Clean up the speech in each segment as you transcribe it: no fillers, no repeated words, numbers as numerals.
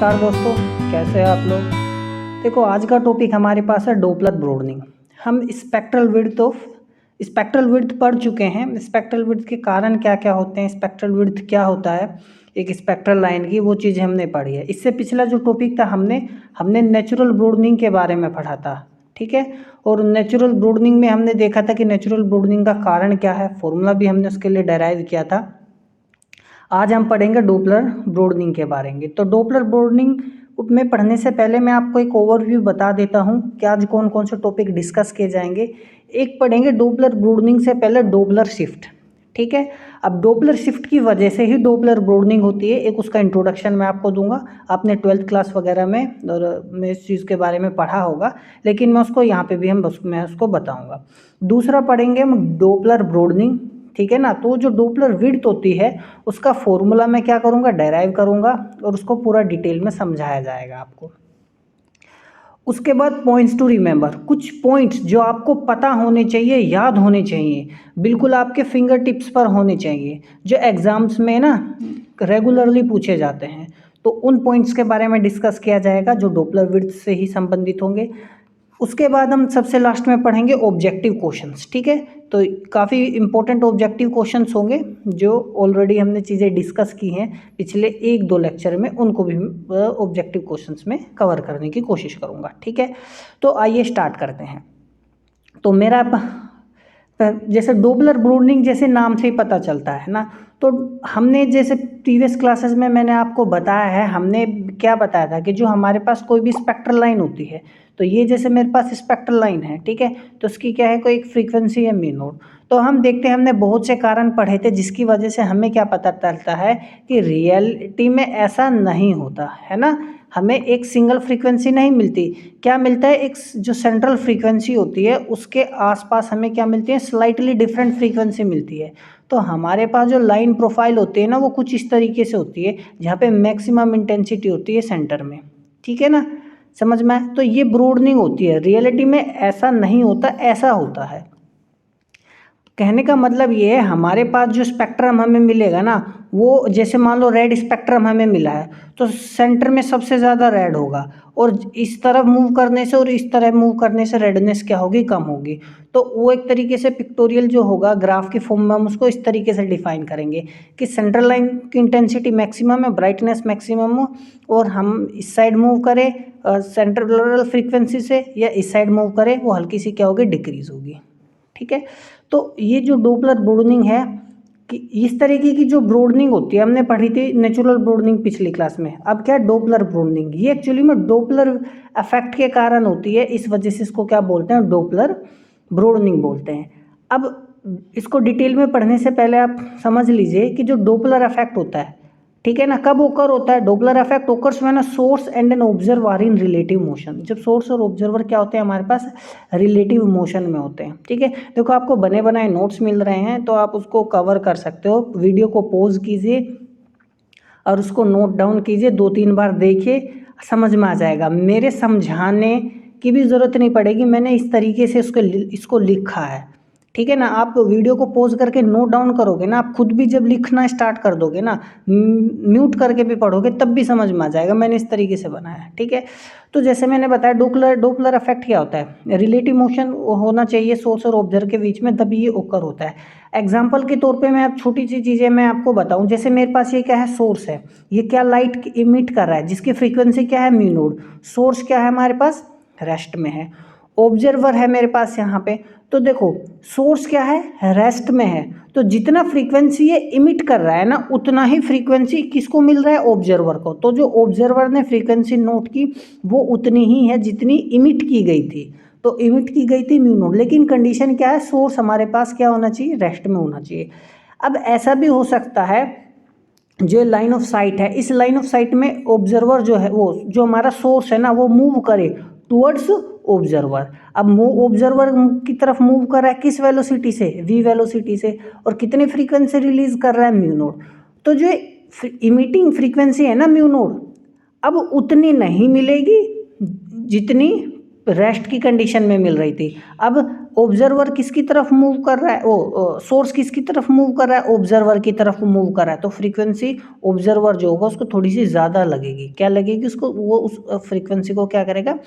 नमस्कार दोस्तों, कैसे हैं आप लोग। देखो आज का टॉपिक हमारे पास है डोपलर ब्रॉडनिंग। हम स्पेक्ट्रल विड्थ पढ़ चुके हैं। स्पेक्ट्रल विड्थ के कारण क्या क्या होते हैं, स्पेक्ट्रल विड्थ क्या होता है एक स्पेक्ट्रल लाइन की, वो चीज़ हमने पढ़ी है। इससे पिछला जो टॉपिक था हमने नेचुरल ब्रॉडनिंग के बारे में पढ़ा था, ठीक है। और नेचुरल ब्रॉडनिंग में हमने देखा था कि नेचुरल ब्रॉडनिंग का कारण क्या है, फॉर्मूला भी हमने उसके लिए डेराइव किया था। आज हम पढ़ेंगे डोपलर ब्रॉडनिंग के बारे में। तो डोपलर ब्रॉडनिंग में पढ़ने से पहले मैं आपको एक ओवरव्यू बता देता हूं कि आज कौन कौन से टॉपिक डिस्कस किए जाएंगे। एक पढ़ेंगे डोपलर ब्रॉडनिंग से पहले डोपलर शिफ्ट, ठीक है। अब डोपलर शिफ्ट की वजह से ही डोपलर ब्रॉडनिंग होती है, एक उसका इंट्रोडक्शन मैं आपको दूंगा। आपने 12th क्लास वगैरह में और मैं इस चीज़ के बारे में पढ़ा होगा, लेकिन मैं उसको यहाँ पे भी मैं उसको बताऊँगा। दूसरा पढ़ेंगे हम डोपलर ब्रॉडनिंग, ठीक है ना। तो जो डोपलर विड्थ होती है उसका फॉर्मूला मैं क्या करूँगा, डेराइव करूँगा और उसको पूरा डिटेल में समझाया जाएगा आपको। उसके बाद पॉइंट्स टू रिमेंबर, कुछ पॉइंट्स जो आपको पता होने चाहिए, याद होने चाहिए, बिल्कुल आपके फिंगर टिप्स पर होने चाहिए, जो एग्जाम्स में ना रेगुलरली पूछे जाते हैं। तो उन पॉइंट्स के बारे में डिस्कस किया जाएगा जो डोपलर विड्थ से ही संबंधित होंगे। उसके बाद हम सबसे लास्ट में पढ़ेंगे ऑब्जेक्टिव क्वेश्चंस, ठीक है। तो काफ़ी इंपॉर्टेंट ऑब्जेक्टिव क्वेश्चंस होंगे जो ऑलरेडी हमने चीज़ें डिस्कस की हैं पिछले 1-2 लेक्चर में, उनको भी ऑब्जेक्टिव क्वेश्चंस में कवर करने की कोशिश करूँगा, ठीक है। तो आइए स्टार्ट करते हैं। तो मेरा जैसे डोपलर ब्रॉडनिंग जैसे नाम से ही पता चलता है ना, तो हमने जैसे प्रीवियस क्लासेस में मैंने आपको बताया है, हमने क्या बताया था कि जो हमारे पास कोई भी स्पेक्ट्रल लाइन होती है, तो ये जैसे मेरे पास स्पेक्ट्रल लाइन है, ठीक है, तो उसकी क्या है, कोई एक फ्रीक्वेंसी है मी नोड। तो हम देखते हैं, हमने बहुत से कारण पढ़े थे जिसकी वजह से हमें क्या पता चलता है कि रियलिटी में ऐसा नहीं होता है ना। हमें एक सिंगल फ्रीक्वेंसी नहीं मिलती, क्या मिलता है, एक जो सेंट्रल फ्रीक्वेंसी होती है उसके आसपास हमें क्या मिलती है, स्लाइटली डिफरेंट फ्रीक्वेंसी मिलती है। तो हमारे पास जो लाइन प्रोफाइल होती है ना, वो कुछ इस तरीके से होती है जहाँ पे मैक्सिमम इंटेंसिटी होती है सेंटर में, ठीक है ना, समझ में आए। तो ये ब्रॉडनिंग होती है, रियलिटी में ऐसा नहीं होता, ऐसा होता है। कहने का मतलब ये है, हमारे पास जो स्पेक्ट्रम हमें मिलेगा ना, वो जैसे मान लो रेड स्पेक्ट्रम हमें मिला है, तो सेंटर में सबसे ज़्यादा रेड होगा, और इस तरफ मूव करने से और इस तरफ मूव करने से रेडनेस क्या होगी, कम होगी। तो वो एक तरीके से पिक्टोरियल जो होगा ग्राफ की फॉर्म में हम उसको इस तरीके से डिफाइन करेंगे कि सेंट्रल लाइन की इंटेंसिटी मैक्सिमम है, ब्राइटनेस मैक्सिमम हो, और हम इस साइड मूव करें सेंट्रल फ्रीक्वेंसी से, या इस साइड मूव करें वो हल्की सी क्या होगी, डिक्रीज होगी, ठीक है। तो ये जो डोपलर ब्रॉडनिंग है कि इस तरीके की जो ब्रॉडनिंग होती है, हमने पढ़ी थी नेचुरल ब्रॉडनिंग पिछली क्लास में। अब क्या है, डोपलर ब्रॉडनिंग, ये एक्चुअली में डोपलर इफेक्ट के कारण होती है, इस वजह से इसको क्या बोलते हैं, डोपलर ब्रॉडनिंग बोलते हैं। अब इसको डिटेल में पढ़ने से पहले आप समझ लीजिए कि जो डोपलर इफेक्ट होता है, ठीक है ना, कब ओकर होता है, Doppler effect occurs when a source and an observer are in relative motion. जब सोर्स और ऑब्जर्वर क्या होते हैं हमारे पास, रिलेटिव मोशन में होते हैं, ठीक है। देखो आपको बने बनाए नोट्स मिल रहे हैं, तो आप उसको कवर कर सकते हो। वीडियो को पॉज कीजिए और उसको नोट डाउन कीजिए, 2-3 बार देखिए, समझ में आ जाएगा। मेरे समझाने की भी ज़रूरत नहीं पड़ेगी, मैंने इस तरीके से इसको लिखा है, ठीक है ना। आप वीडियो को पॉज करके नोट डाउन करोगे ना, आप खुद भी जब लिखना स्टार्ट कर दोगे ना, म्यूट करके भी पढ़ोगे तब भी समझ में आ जाएगा, मैंने इस तरीके से बनाया है, ठीक है। तो जैसे मैंने बताया डोपलर इफेक्ट क्या होता है, रिलेटिव मोशन होना चाहिए सोर्स और ऑब्जर्वर के बीच में, तभी ये ओकर होता है। एग्जाम्पल के तौर पे मैं अब छोटी सी चीज़ें मैं आपको बताऊं, जैसे मेरे पास ये क्या है, सोर्स है, ये क्या लाइट इमिट कर रहा है, जिसकी फ्रीक्वेंसी क्या है, म्यू नोड। सोर्स क्या है हमारे पास, रेस्ट में है। ऑब्जर्वर है मेरे पास यहाँ पे, तो देखो सोर्स क्या है, रेस्ट में है, तो जितना फ्रीक्वेंसी ये इमिट कर रहा है ना, उतना ही फ्रीक्वेंसी किसको मिल रहा है, ऑब्जर्वर को। तो जो ऑब्जर्वर ने फ्रीक्वेंसी नोट की वो उतनी ही है जितनी इमिट की गई थी। तो इमिट की गई थी म्यू नोट, लेकिन कंडीशन क्या है, सोर्स हमारे पास क्या होना चाहिए, रेस्ट में होना चाहिए। अब ऐसा भी हो सकता है, जो लाइन ऑफ साइट है, इस लाइन ऑफ साइट में ऑब्जर्वर जो है, वो जो हमारा सोर्स है ना, वो मूव करे टुवर्ड्स ऑब्जर्वर। अब ऑब्जर्वर की तरफ मूव कर रहा है किस वेलोसिटी से, v वेलोसिटी से, और कितनी फ्रीक्वेंसी रिलीज कर रहा है, म्यू नोड। तो जो इमिटिंग फ्रीक्वेंसी है ना म्यू नोड, अब उतनी नहीं मिलेगी जितनी रेस्ट की कंडीशन में मिल रही थी। अब ऑब्जर्वर किसकी तरफ मूव कर रहा है, वो सोर्स किसकी तरफ मूव कर रहा है, ऑब्जर्वर की तरफ मूव कर रहा है, तो फ्रीक्वेंसी ऑब्जर्वर जो होगा उसको थोड़ी सी ज़्यादा लगेगी। क्या लगेगी उसको, वो उस फ्रीक्वेंसी को क्या करेगा,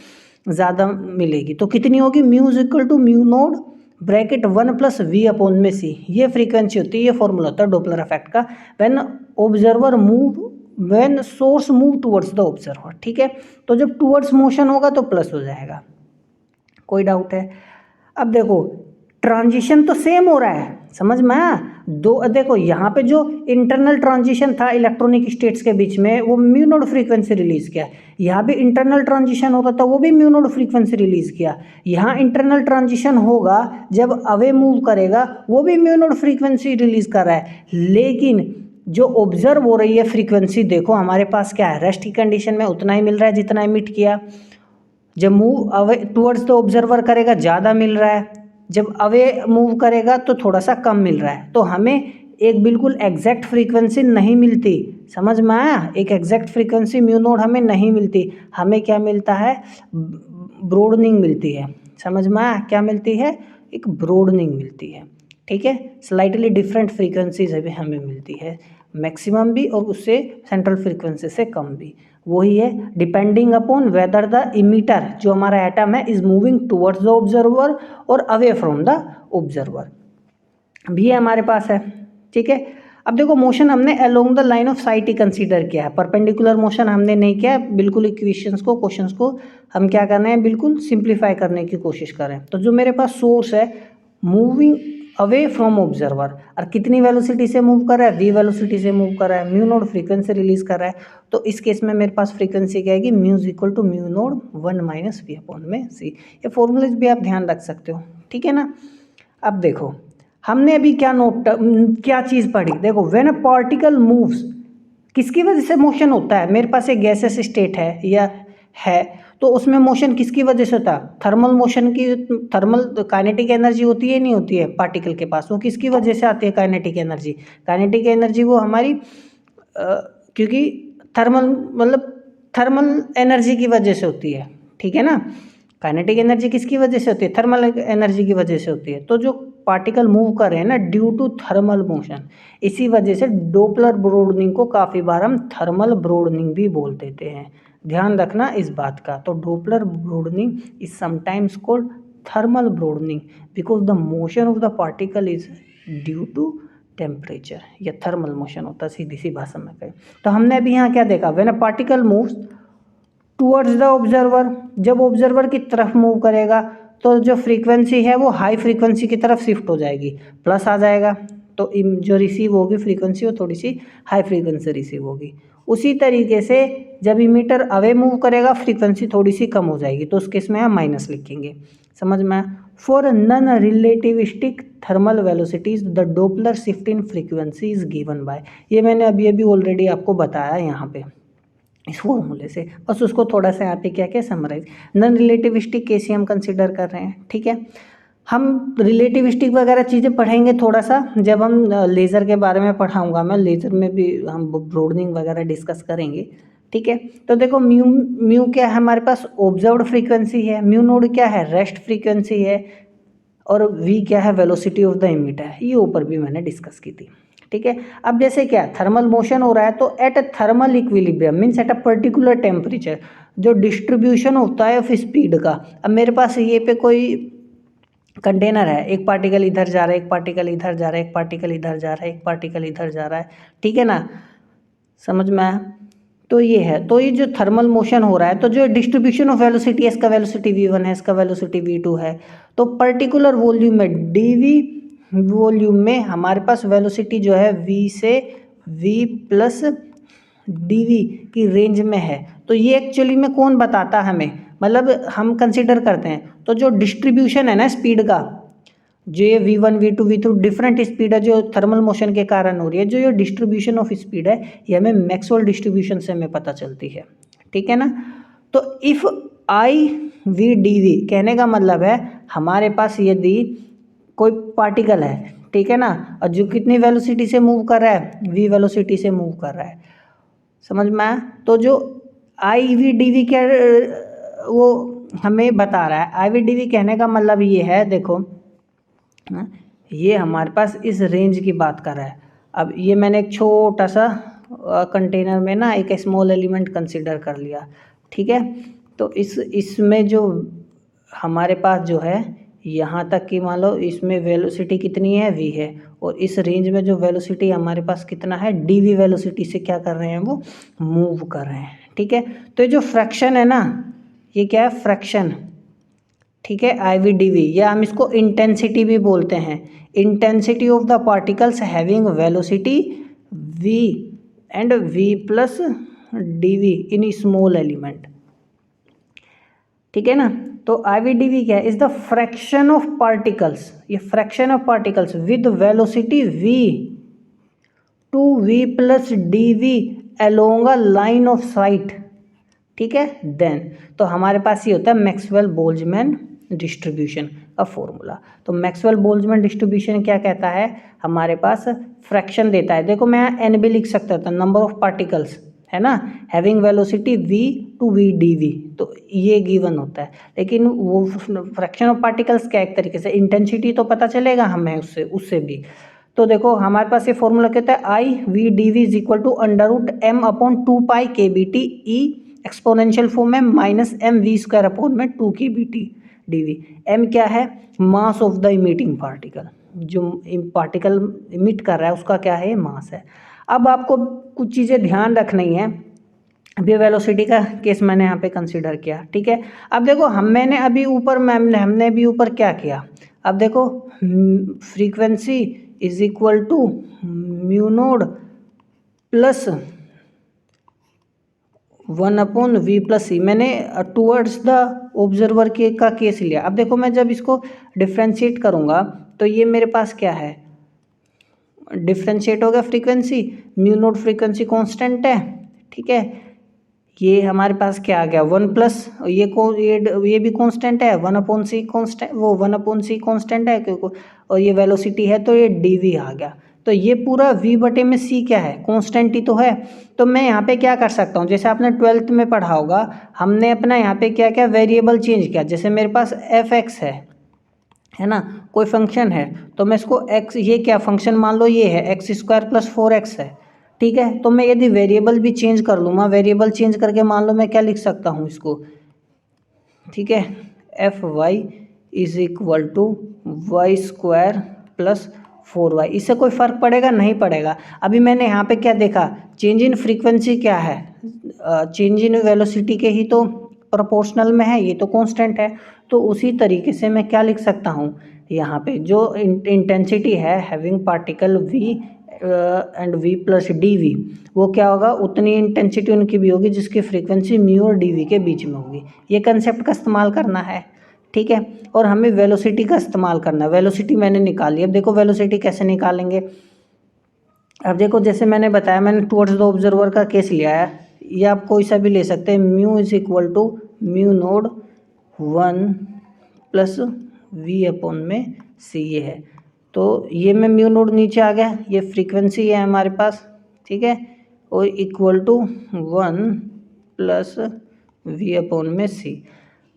ज़्यादा मिलेगी। तो कितनी होगी, mu is equal to mu naught bracket 1+v/c। ये फ्रीक्वेंसी होती है, ये फॉर्मूला होता है डॉपलर इफेक्ट का, when observer move, when source move towards the observer. ठीक है, तो जब टुवर्ड्स मोशन होगा तो प्लस हो जाएगा। कोई डाउट है? अब देखो ट्रांजिशन तो सेम हो रहा है, समझ में आया? देखो यहाँ पे जो इंटरनल ट्रांजिशन था इलेक्ट्रॉनिक स्टेट्स के बीच में, वो म्यू नोड फ्रीक्वेंसी रिलीज किया। यहाँ भी इंटरनल ट्रांजिशन होता था, वो भी म्यू नोड फ्रीक्वेंसी रिलीज किया। यहाँ इंटरनल ट्रांजिशन होगा जब अवे मूव करेगा, वो भी म्यू नोड फ्रीक्वेंसी रिलीज कर रहा है। लेकिन जो ऑब्जर्व हो रही है फ्रीक्वेंसी, देखो हमारे पास क्या है, रेस्ट की कंडीशन में उतना ही मिल रहा है जितना इमिट किया। जब move away towards the observer करेगा ज़्यादा मिल रहा है, जब अवे मूव करेगा तो थोड़ा सा कम मिल रहा है। तो हमें एक बिल्कुल एग्जैक्ट फ्रीक्वेंसी नहीं मिलती, समझ में आया? एक एग्जैक्ट फ्रीक्वेंसी म्यू नोड हमें नहीं मिलती, हमें क्या मिलता है, ब्रॉडनिंग मिलती है। समझ में आया? क्या मिलती है, एक ब्रॉडनिंग मिलती है। ठीक है, स्लाइटली डिफरेंट फ्रीक्वेंसीज अभी हमें मिलती है, मैक्सिमम भी और उससे सेंट्रल फ्रीक्वेंसी से कम भी। वही है, depending upon whether the emitter जो हमारा एटम है is moving towards the observer और अवे फ्रॉम द ऑब्जर्वर भी हमारे पास है। ठीक है, अब देखो मोशन हमने along the line of site he consider किया है, परपेंडिकुलर मोशन हमने नहीं किया, बिल्कुल इक्वेशंस को, क्वेश्चंस को हम क्या करना है, बिल्कुल सिंप्लीफाई करने की कोशिश करें। तो जो मेरे पास सोर्स है मूविंग अवे फ्रॉम ऑब्जर्वर, और कितनी वेलोसिटी से मूव कर रहा है, v वेलोसिटी से मूव कर रहा है, म्यू नोड फ्रीक्वेंसी रिलीज कर रहा है। तो इस केस में मेरे पास फ्रीक्वेंसी क्या आएगी, mu is equal to mu naught 1 - v/c। ये फॉर्मूलेज भी आप ध्यान रख सकते हो। ठीक है ना? अब देखो हमने अभी क्या चीज़ पढ़ी, देखो व्हेन अ पार्टिकल मूव्स, किसकी वजह से मोशन होता है, मेरे पास एक गैसेस स्टेट है या है, तो उसमें मोशन किसकी वजह से होता है, थर्मल मोशन की, थर्मल काइनेटिक एनर्जी होती है नहीं होती है पार्टिकल के पास, वो किसकी वजह से आती है काइनेटिक एनर्जी, काइनेटिक एनर्जी वो हमारी क्योंकि थर्मल मतलब थर्मल एनर्जी की वजह से होती है। ठीक है ना? काइनेटिक एनर्जी किसकी वजह से होती है, थर्मल एनर्जी की वजह से होती है। तो जो पार्टिकल मूव कर रहे हैं ना ड्यू टू थर्मल मोशन, इसी वजह से डोपलर ब्रॉडनिंग को काफ़ी बार हम थर्मल ब्रॉडनिंग भी बोल देते हैं, ध्यान रखना इस बात का। तो Doppler broadening is sometimes called thermal broadening because the motion of the particle is due to temperature, या थर्मल मोशन होता है सीधी सी भाषा में कहें। तो हमने अभी यहाँ क्या देखा, when a particle moves towards the observer, जब ऑब्जर्वर की तरफ मूव करेगा तो जो फ्रीक्वेंसी है वो हाई फ्रीक्वेंसी की तरफ शिफ्ट हो जाएगी, प्लस आ जाएगा। तो जो रिसीव होगी फ्रीक्वेंसी वो थोड़ी सी हाई फ्रीक्वेंसी रिसीव होगी। उसी तरीके से जब इमीटर अवे मूव करेगा फ्रीक्वेंसी थोड़ी सी कम हो जाएगी, तो उस केस में हम माइनस लिखेंगे। समझ में? For non relativistic thermal velocities the Doppler shift in frequency is given by, ये मैंने अभी अभी ऑलरेडी आपको बताया यहाँ पे इस फॉर्मूले से, बस उसको थोड़ा सा यहाँ पे क्या क्या समराइज। नॉन रिलेटिविस्टिक केस ही हम कंसिडर कर रहे हैं। ठीक है, हम रिलेटिविस्टिक वगैरह चीज़ें पढ़ेंगे थोड़ा सा जब हम लेज़र के बारे में पढ़ाऊंगा मैं, लेज़र में भी हम ब्रॉडनिंग वगैरह डिस्कस करेंगे। ठीक है, तो देखो म्यू क्या है हमारे पास, ऑब्जर्व्ड फ्रीक्वेंसी है, म्यू नोड क्या है, रेस्ट फ्रीक्वेंसी है, और वी क्या है, वेलोसिटी ऑफ द इमीटर, ये ऊपर भी मैंने डिस्कस की थी। ठीक है, अब जैसे क्या थर्मल मोशन हो रहा है तो at a thermal equilibrium means at a particular temperature जो डिस्ट्रीब्यूशन होता है ऑफ स्पीड का, अब मेरे पास ये पे कोई कंटेनर है, एक पार्टिकल इधर जा रहा है, एक पार्टिकल इधर जा रहा है, एक पार्टिकल इधर जा रहा है, एक पार्टिकल इधर जा रहा है। ठीक है ना? समझ में आया? तो ये है, तो ये जो थर्मल मोशन हो रहा है तो जो डिस्ट्रीब्यूशन ऑफ वेलोसिटी है, इसका वेलोसिटी v1 है, इसका वेलोसिटी v2 है, तो पर्टिकुलर वॉल्यूम में dv वॉल्यूम में हमारे पास वेलोसिटी जो है v से v प्लस dv की रेंज में है। तो ये एक्चुअली में कौन बताता हमें, मतलब हम कंसिडर करते हैं तो जो डिस्ट्रीब्यूशन है ना स्पीड का, जो ये v1 v2 v3 different speed है जो थर्मल मोशन के कारण हो रही है, जो ये डिस्ट्रीब्यूशन ऑफ स्पीड है ये हमें मैक्सवेल डिस्ट्रीब्यूशन से हमें पता चलती है। ठीक है ना? तो if I v d v कहने का मतलब है हमारे पास यदि कोई पार्टिकल है, ठीक है ना, और जो कितनी वेलोसिटी से मूव कर रहा है, v वेलोसिटी से मूव कर रहा है, समझ में आया? तो जो आई वी डी वी क्या वो हमें बता रहा है, आई वी डी वी कहने का मतलब ये है, देखो हाँ, ये हमारे पास इस रेंज की बात कर रहा है। अब ये मैंने एक छोटा सा कंटेनर में ना एक स्मॉल एलिमेंट कंसिडर कर लिया, ठीक है। तो इसमें जो हमारे पास जो है यहाँ तक कि मान लो इसमें वेलोसिटी कितनी है v है, और इस रेंज में जो वेलोसिटी हमारे पास कितना है dv वेलोसिटी से क्या कर रहे हैं वो मूव कर रहे हैं, ठीक है। तो ये जो फ्रैक्शन है ना, ये क्या है फ्रैक्शन, ठीक है, IV/dv, या हम इसको इंटेंसिटी भी बोलते हैं। Intensity of the particles having velocity v and v plus dv in small element, ठीक है ना। तो IV/dv क्या है, is the fraction of particles, ये fraction of particles with velocity v to v plus dv along a line of sight, ठीक है। Then तो हमारे पास ये होता है मैक्सवेल बोल्ट्जमैन डिस्ट्रीब्यूशन का फॉर्मूला। तो मैक्सवेल बोल्ट्जमैन डिस्ट्रीब्यूशन क्या कहता है, हमारे पास फ्रैक्शन देता है, देखो मैं एन भी लिख सकता था, नंबर ऑफ पार्टिकल्स है ना, having velocity v to v dv, तो ये गिवन होता है। लेकिन वो फ्रैक्शन ऑफ पार्टिकल्स क्या, एक तरीके से इंटेंसिटी तो पता चलेगा हमें उससे भी। तो देखो हमारे पास ये फॉर्मूला कहता है I/V/dv is equal to √m/2π/kBt e exponential form में -mv² / 2kBt dv। m क्या है, mass of the emitting particle, जो पार्टिकल इमिट कर रहा है उसका क्या है, मास है। अब आपको कुछ चीज़ें ध्यान रखनी है, अभी वेलोसिटी का केस मैंने यहाँ पे कंसीडर किया, ठीक है। अब देखो हमने अभी ऊपर हमने भी ऊपर क्या किया, अब देखो frequency is equal to mu naught plus 1/v plus c, मैंने टूवर्ड्स द ऑब्जर्वर के का केस लिया। अब देखो मैं जब इसको डिफ्रेंशिएट करूँगा तो ये मेरे पास क्या है, डिफ्रेंशिएट हो गया frequency, mu node frequency constant है, ठीक है। ये हमारे पास क्या आ गया 1 प्लस ये भी कांस्टेंट है, 1/c कांस्टेंट, वो 1/c कांस्टेंट है क्योंकि, और ये वेलोसिटी है तो ये dv आ गया। तो ये पूरा v/c क्या है, कांस्टेंट ही तो है। तो मैं यहाँ पे क्या कर सकता हूँ, जैसे आपने 12th में पढ़ा होगा, हमने अपना यहाँ पे क्या क्या वेरिएबल चेंज किया। जैसे मेरे पास fx है ना, कोई फंक्शन है, तो मैं इसको x, ये क्या फंक्शन मान लो ये है x² + 4x है, ठीक है। तो मैं यदि वेरिएबल भी चेंज कर लूँगा, वेरिएबल चेंज करके मान लो मैं क्या लिख सकता हूँ इसको, ठीक है, fy is equal to y² + 4y। इससे कोई फ़र्क पड़ेगा, नहीं पड़ेगा। अभी मैंने यहाँ पे क्या देखा, चेंज इन फ्रीक्वेंसी क्या है, चेंज इन वेलोसिटी के ही तो प्रोपोर्शनल में है, ये तो कांस्टेंट है। तो उसी तरीके से मैं क्या लिख सकता हूँ, यहाँ पे जो इंटेंसिटी है having particle v and v plus dv, वो क्या होगा, उतनी इंटेंसिटी उनकी भी होगी जिसकी फ्रीक्वेंसी म्यू और dv के बीच में होगी। ये कंसेप्ट का इस्तेमाल करना है, ठीक है। और हमें वेलोसिटी का इस्तेमाल करना है। वेलोसिटी मैंने निकाली, अब देखो वेलोसिटी कैसे निकालेंगे। अब देखो जैसे मैंने बताया, मैंने टुवर्ड्स द ऑब्जर्वर का केस लिया है, या आप कोई सा भी ले सकते हैं, mu is equal to mu naught 1 plus v/c ये है। तो ये में म्यू नोड नीचे आ गया, ये फ्रीक्वेंसी है हमारे पास, ठीक है, और इक्वल टू 1 प्लस v/c।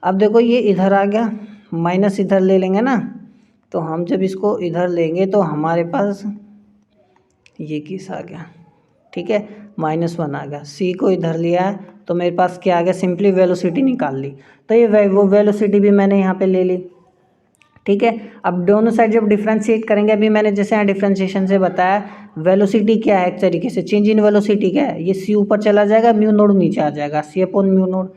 अब देखो ये इधर आ गया, माइनस इधर ले लेंगे ना, तो हम जब इसको इधर लेंगे तो हमारे पास ये केस आ गया, ठीक है, -1 आ गया। c को इधर लिया है तो मेरे पास क्या आ गया, सिंपली वेलोसिटी निकाल ली। तो ये वो वेलोसिटी भी मैंने यहाँ पे ले ली, ठीक है। अब दोनों साइड जब डिफ्रेंशिएट करेंगे, अभी मैंने जैसे यहाँ डिफ्रेंशिएशन से बताया, वेलोसिटी क्या है, एक तरीके से चेंज इन वेलोसिटी क्या है, ये c ऊपर चला जाएगा, म्यू नोड नीचे आ जाएगा, c/म्यू नोड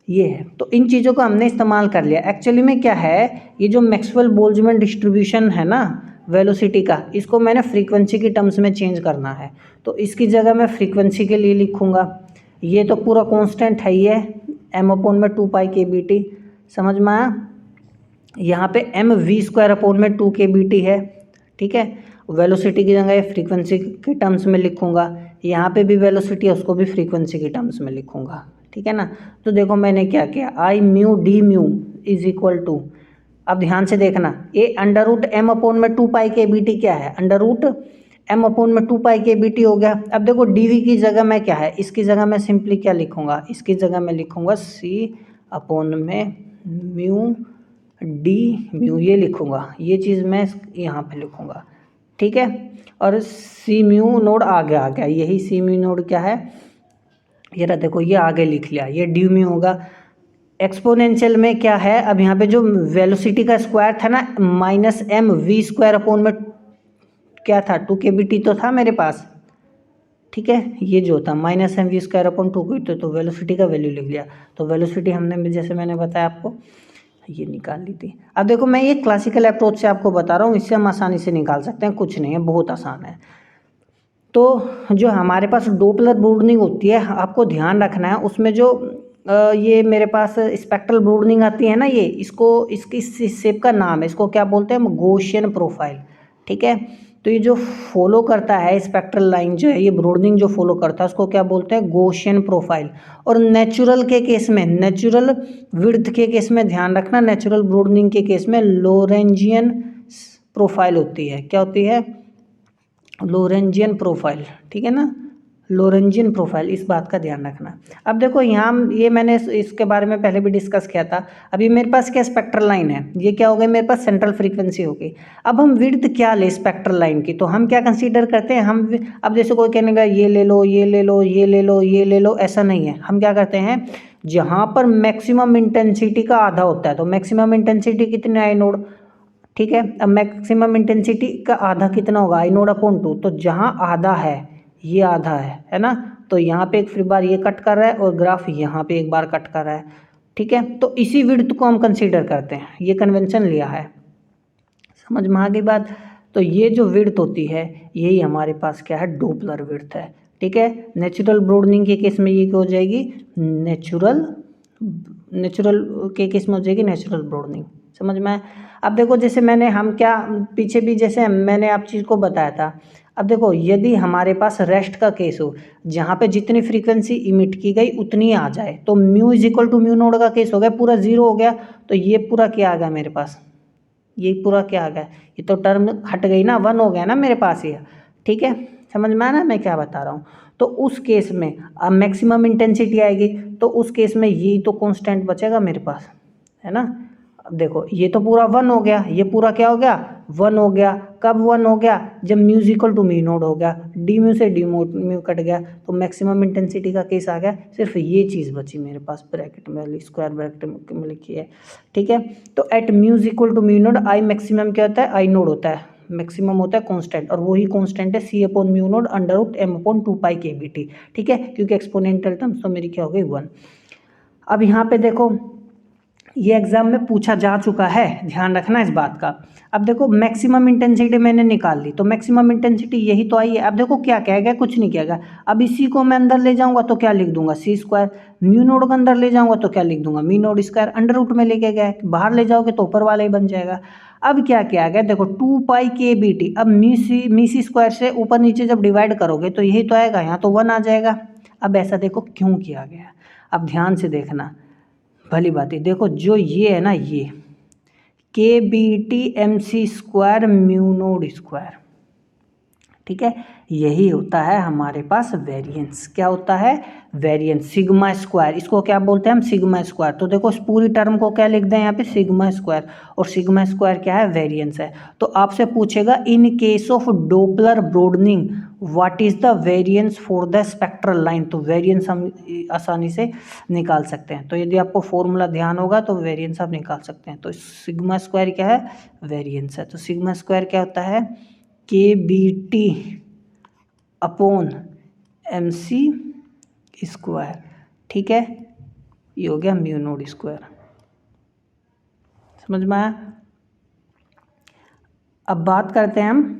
ये है। तो इन चीज़ों को हमने इस्तेमाल कर लिया। एक्चुअली में क्या है, ये जो मैक्सवेल बोल्ट्जमैन डिस्ट्रीब्यूशन है ना वेलोसिटी का, इसको मैंने फ्रीक्वेंसी की टर्म्स में चेंज करना है। तो इसकी जगह मैं फ्रीक्वेंसी के लिए लिखूँगा, ये तो पूरा कांस्टेंट है, ये m/2π/kBt, समझ में आया। यहाँ पे mv²/2kBt है, ठीक है। वेलोसिटी की जगह फ्रीक्वेंसी के टर्म्स में लिखूँगा, यहाँ पे भी वेलोसिटी है उसको भी फ्रीक्वेंसी के टर्म्स में लिखूँगा, ठीक है ना। तो देखो मैंने क्या किया, I/μ/d/μ इज इक्वल टू, अब ध्यान से देखना, ये √m/2π/kBt क्या है, √m/2π/kBt हो गया। अब देखो dv की जगह मैं क्या है, इसकी जगह मैं सिंपली क्या लिखूँगा, इसकी जगह मैं लिखूँगा c/μ डी म्यू ये लिखूँगा, ये चीज़ मैं यहाँ पे लिखूँगा, ठीक है। और सी म्यू नोड आगे आ गया, यही सी म्यू नोड क्या है, ये रहा देखो, ये आगे लिख लिया, ये डी म्यू होगा। एक्सपोनेंशियल में क्या है, अब यहाँ पे जो वेलोसिटी का स्क्वायर था ना minus m v square upon में क्या था 2 kBt तो था मेरे पास, ठीक है। ये जो था minus m v square upon 2 तो वेलोसिटी का वैल्यू लिख लिया। तो वेलोसिटी हमने जैसे मैंने बताया आपको ये निकाल ली थी। अब देखो मैं ये क्लासिकल अप्रोच से आपको बता रहा हूँ, इससे हम आसानी से निकाल सकते हैं, कुछ नहीं है, बहुत आसान है। तो जो हमारे पास डोपलर ब्रोडनिंग होती है, आपको ध्यान रखना है उसमें जो ये मेरे पास स्पेक्ट्रल ब्रोडनिंग आती है ना, ये इसकी इस शेप का नाम है, इसको क्या बोलते हैं हम, गॉसियन प्रोफाइल, ठीक है। तो ये जो फॉलो करता है स्पेक्ट्रल लाइन जो है, ये ब्रोडनिंग जो फॉलो करता है उसको क्या बोलते हैं, गॉसियन प्रोफाइल। और नेचुरल के केस में, नेचुरल विड्थ के केस में ध्यान रखना, नेचुरल ब्रोडनिंग के केस में लोरेंजियन प्रोफाइल होती है, क्या होती है, लोरेंजियन प्रोफाइल, ठीक है ना, लोरेंजियन प्रोफाइल, इस बात का ध्यान रखना। अब देखो यहाँ ये मैंने इसके बारे में पहले भी डिस्कस किया था। अभी मेरे पास क्या स्पेक्ट्रल लाइन है, ये क्या हो गई मेरे पास सेंट्रल फ्रीक्वेंसी हो गई। अब हम विड्थ क्या ले स्पेक्ट्रल लाइन की, तो हम क्या कंसीडर करते हैं, हम अब जैसे कोई कहने का ये ले लो, ये ले लो, ये ले लो, ये ले लो, ऐसा नहीं है। हम क्या करते हैं, जहाँ पर मैक्सिमम इंटेंसिटी का आधा होता है, तो मैक्सिमम इंटेंसिटी कितने आई नोड, ठीक है। अब मैक्सिमम इंटेंसिटी का आधा कितना होगा, आई नोड अपॉन 2, तो जहाँ आधा है ये आधा है ना, तो यहाँ पे एक फिर बार ये कट कर रहा है और ग्राफ यहाँ पे एक बार कट कर रहा है, ठीक है। तो इसी विड्थ को हम कंसीडर करते हैं, ये कन्वेंशन लिया है, समझ में आ गई बात। तो ये जो विड्थ होती है यही हमारे पास क्या है, डोपलर विड्थ है, ठीक है। नेचुरल ब्रोडनिंग के केस में ये क्या हो जाएगी, नेचुरल के केस में हो जाएगी नेचुरल ब्रोडनिंग, समझ में आया। अब देखो जैसे मैंने हम क्या पीछे भी जैसे मैंने आप चीज़ को बताया था। अब देखो यदि हमारे पास रेस्ट का केस हो, जहाँ पे जितनी फ्रीक्वेंसी इमिट की गई उतनी आ जाए, तो mu is equal to mu naught का केस हो गया, पूरा 0 हो गया, तो ये पूरा क्या आ गया मेरे पास, ये पूरा क्या आ गया, ये तो टर्म हट गई ना, 1 हो गया ना मेरे पास ये, ठीक है। समझ में आया ना मैं क्या बता रहा हूँ। तो उस केस में अब मैक्सिमम इंटेंसिटी आएगी, तो उस केस में ये तो कांस्टेंट बचेगा मेरे पास, है ना। अब देखो ये तो पूरा 1 हो गया, ये पूरा क्या हो गया, 1 हो गया। कब 1 हो गया, जब mu equal to mu naught हो गया, डी म्यू से डी म्यू कट गया, तो मैक्सिमम इंटेंसिटी का केस आ गया। सिर्फ ये चीज़ बची मेरे पास, ब्रैकेट में स्क्वायर ब्रैकेट में लिखी है, ठीक है। तो at mu equal to mu naught I maximum क्या होता है, आई नोड होता है, मैक्सिमम होता है कांस्टेंट, और वही कांस्टेंट है c upon mu naught under root m upon 2π/kBt, ठीक है, क्योंकि एक्सपोनेंशियल टर्म्स तो मेरी क्या हो गई 1। अब यहाँ पे देखो ये एग्जाम में पूछा जा चुका है, ध्यान रखना इस बात का। अब देखो मैक्सिमम इंटेंसिटी मैंने निकाल ली, तो मैक्सिमम इंटेंसिटी यही तो आई है। अब देखो क्या कहा गया, कुछ नहीं किया गया। अब इसी को मैं अंदर ले जाऊंगा तो क्या लिख दूंगा, सी स्क्वायर, म्यू नोड को अंदर ले जाऊंगा तो क्या लिख दूंगा, mu naught square, under root में लेके गया, बाहर ले जाओगे तो ऊपर वाला ही बन जाएगा। अब क्या किया गया, देखो 2π/kBt, अब मी सी स्क्वायर से ऊपर नीचे जब डिवाइड करोगे तो यही तो आएगा, यहाँ तो 1 आ जाएगा। अब ऐसा देखो क्यों किया गया, अब ध्यान से देखना, भली बात है। देखो जो ये है ना, ये kBt/mc² म्यू नोड स्क्वायर, ठीक है, यही होता है हमारे पास वेरिएंस। क्या होता है, वेरिएंस, सिग्मा स्क्वायर, इसको क्या बोलते हैं हम, सिग्मा स्क्वायर। तो देखो इस पूरी टर्म को क्या लिख दें यहाँ पे, सिग्मा स्क्वायर, और सिग्मा स्क्वायर क्या है, वेरिएंस है। तो आपसे पूछेगा in case of Doppler broadening what is the variance for the spectral line, तो वेरिएंस हम आसानी से निकाल सकते हैं। तो यदि आपको फॉर्मूला ध्यान होगा तो वेरिएंस आप निकाल सकते हैं। तो सिग्मा स्क्वायर क्या है, वेरिएंस है। तो सिग्मा स्क्वायर क्या होता है, kBt अपॉन mc², ठीक है, ये हो गया म्यू नोड स्क्वायर, समझ में आया। अब बात करते हैं हम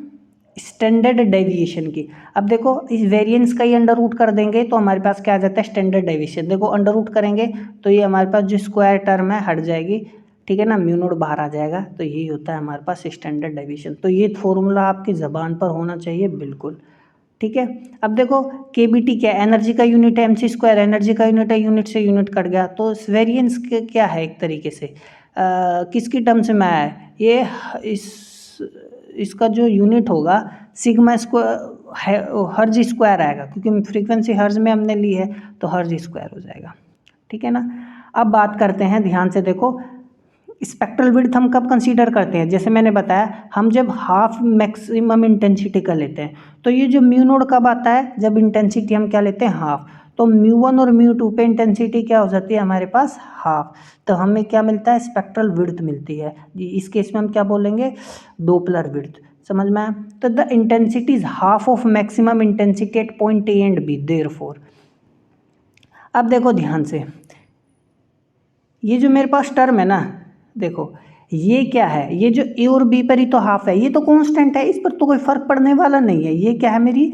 स्टैंडर्ड डेविएशन की। अब देखो इस वेरिएंस का ही अंडर रूट कर देंगे तो हमारे पास क्या आ जाता है, स्टैंडर्ड डेविएशन। देखो अंडर रूट करेंगे तो ये हमारे पास जो स्क्वायर टर्म है हट जाएगी, ठीक है ना, म्यू नोड बाहर आ जाएगा, तो यही होता है हमारे पास स्टैंडर्ड डेविएशन। तो ये फॉर्मूला आपकी ज़बान पर होना चाहिए बिल्कुल, ठीक है। अब देखो kBt क्या है, एनर्जी का यूनिट है, mc² एनर्जी का यूनिट है, यूनिट से यूनिट कट गया, तो वेरिएंस क्या है, एक तरीके से किसकी टर्म्स में आया है ये, इसका जो यूनिट होगा सिग्मा स्क्वायर, हर्ज स्क्वायर आएगा, क्योंकि फ्रीक्वेंसी हर्ज में हमने ली है तो हर्ज स्क्वायर हो जाएगा, ठीक है ना। अब बात करते हैं, ध्यान से देखो, स्पेक्ट्रल विड्थ हम कब कंसीडर करते हैं, जैसे मैंने बताया, हम जब हाफ मैक्सिमम इंटेंसिटी का लेते हैं। तो ये जो म्यू नोड कब आता है, जब इंटेंसिटी हम क्या लेते हैं, हाफ। तो म्यू 1 और म्यू 2 पे इंटेंसिटी क्या हो जाती है हमारे पास, हाफ। तो हमें क्या मिलता है, स्पेक्ट्रल विड्थ मिलती है। इस केस में हम क्या बोलेंगे, डोपलर विड्थ। समझ में आया। तो the intensity is half of maximum intensity at point A and B, therefore. अब देखो ध्यान से, ये जो मेरे पास टर्म है ना, देखो ये क्या है, ये जो ए और बी पर ही तो हाफ है, ये तो कांस्टेंट है, इस पर तो कोई फर्क पड़ने वाला नहीं है। ये क्या है, मेरी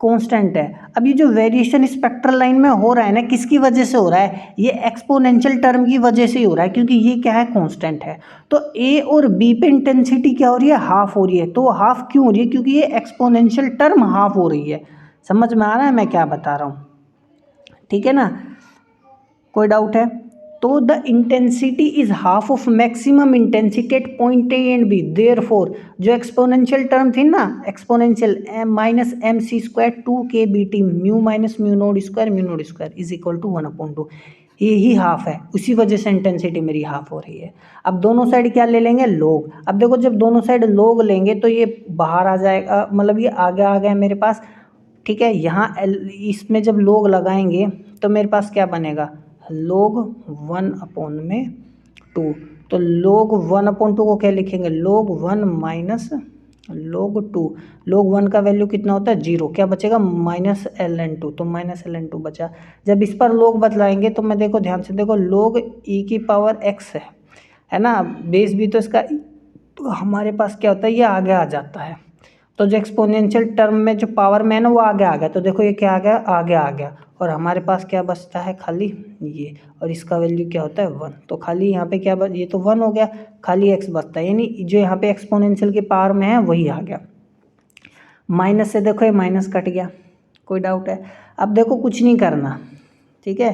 कांस्टेंट है। अब ये जो वेरिएशन स्पेक्ट्रल लाइन में हो रहा है ना, किसकी वजह से हो रहा है, ये एक्सपोनेंशियल टर्म की वजह से ही हो रहा है, क्योंकि ये क्या है, कांस्टेंट है। तो ए और बी पे इंटेंसिटी क्या हो रही है, हाफ हो रही है। तो हाफ क्यों हो रही है, क्योंकि ये एक्सपोनेंशियल टर्म हाफ हो रही है। समझ में आ रहा है मैं क्या बता रहा हूँ, ठीक है ना, कोई डाउट है। तो the intensity is half of maximum intensity at point A and B, therefore जो एक्सपोनेंशियल टर्म थी ना, exponential minus m c square 2kBt mu minus mu naught square is equal to 1/2, ये ही हाफ है, उसी वजह से इंटेंसिटी मेरी half हो रही है। अब दोनों साइड क्या ले लेंगे, लोग। अब देखो जब दोनों साइड लोग लेंगे तो ये बाहर आ जाएगा, मतलब ये आगे आ गया मेरे पास, ठीक है। यहाँ इसमें जब लोग लगाएंगे तो मेरे पास क्या बनेगा, log 1/2। तो log 1/2 को क्या लिखेंगे, log 1 माइनस log 2। log 1 का वैल्यू कितना होता है, 0, क्या बचेगा, -ln2। तो -ln2 बचा। जब इस पर log बदलाएंगे तो मैं, देखो ध्यान से देखो, log e की पावर x है ना, बेस भी तो इसका, तो हमारे पास क्या होता है, ये आगे आ जाता है। तो जो एक्सपोनेंशियल टर्म में जो पावर में है ना, वो आगे आ गया। तो देखो ये क्या आ गया, आगे आ गया, और हमारे पास क्या बचता है, खाली ये, और इसका वैल्यू क्या होता है, 1। तो खाली यहाँ पे क्या ये तो 1 हो गया, खाली x बचता है, यानी जो यहाँ पे एक्सपोनेंशियल की पावर में है वही आ गया। माइनस से देखो ये माइनस कट गया, कोई डाउट है। अब देखो कुछ नहीं करना, ठीक है,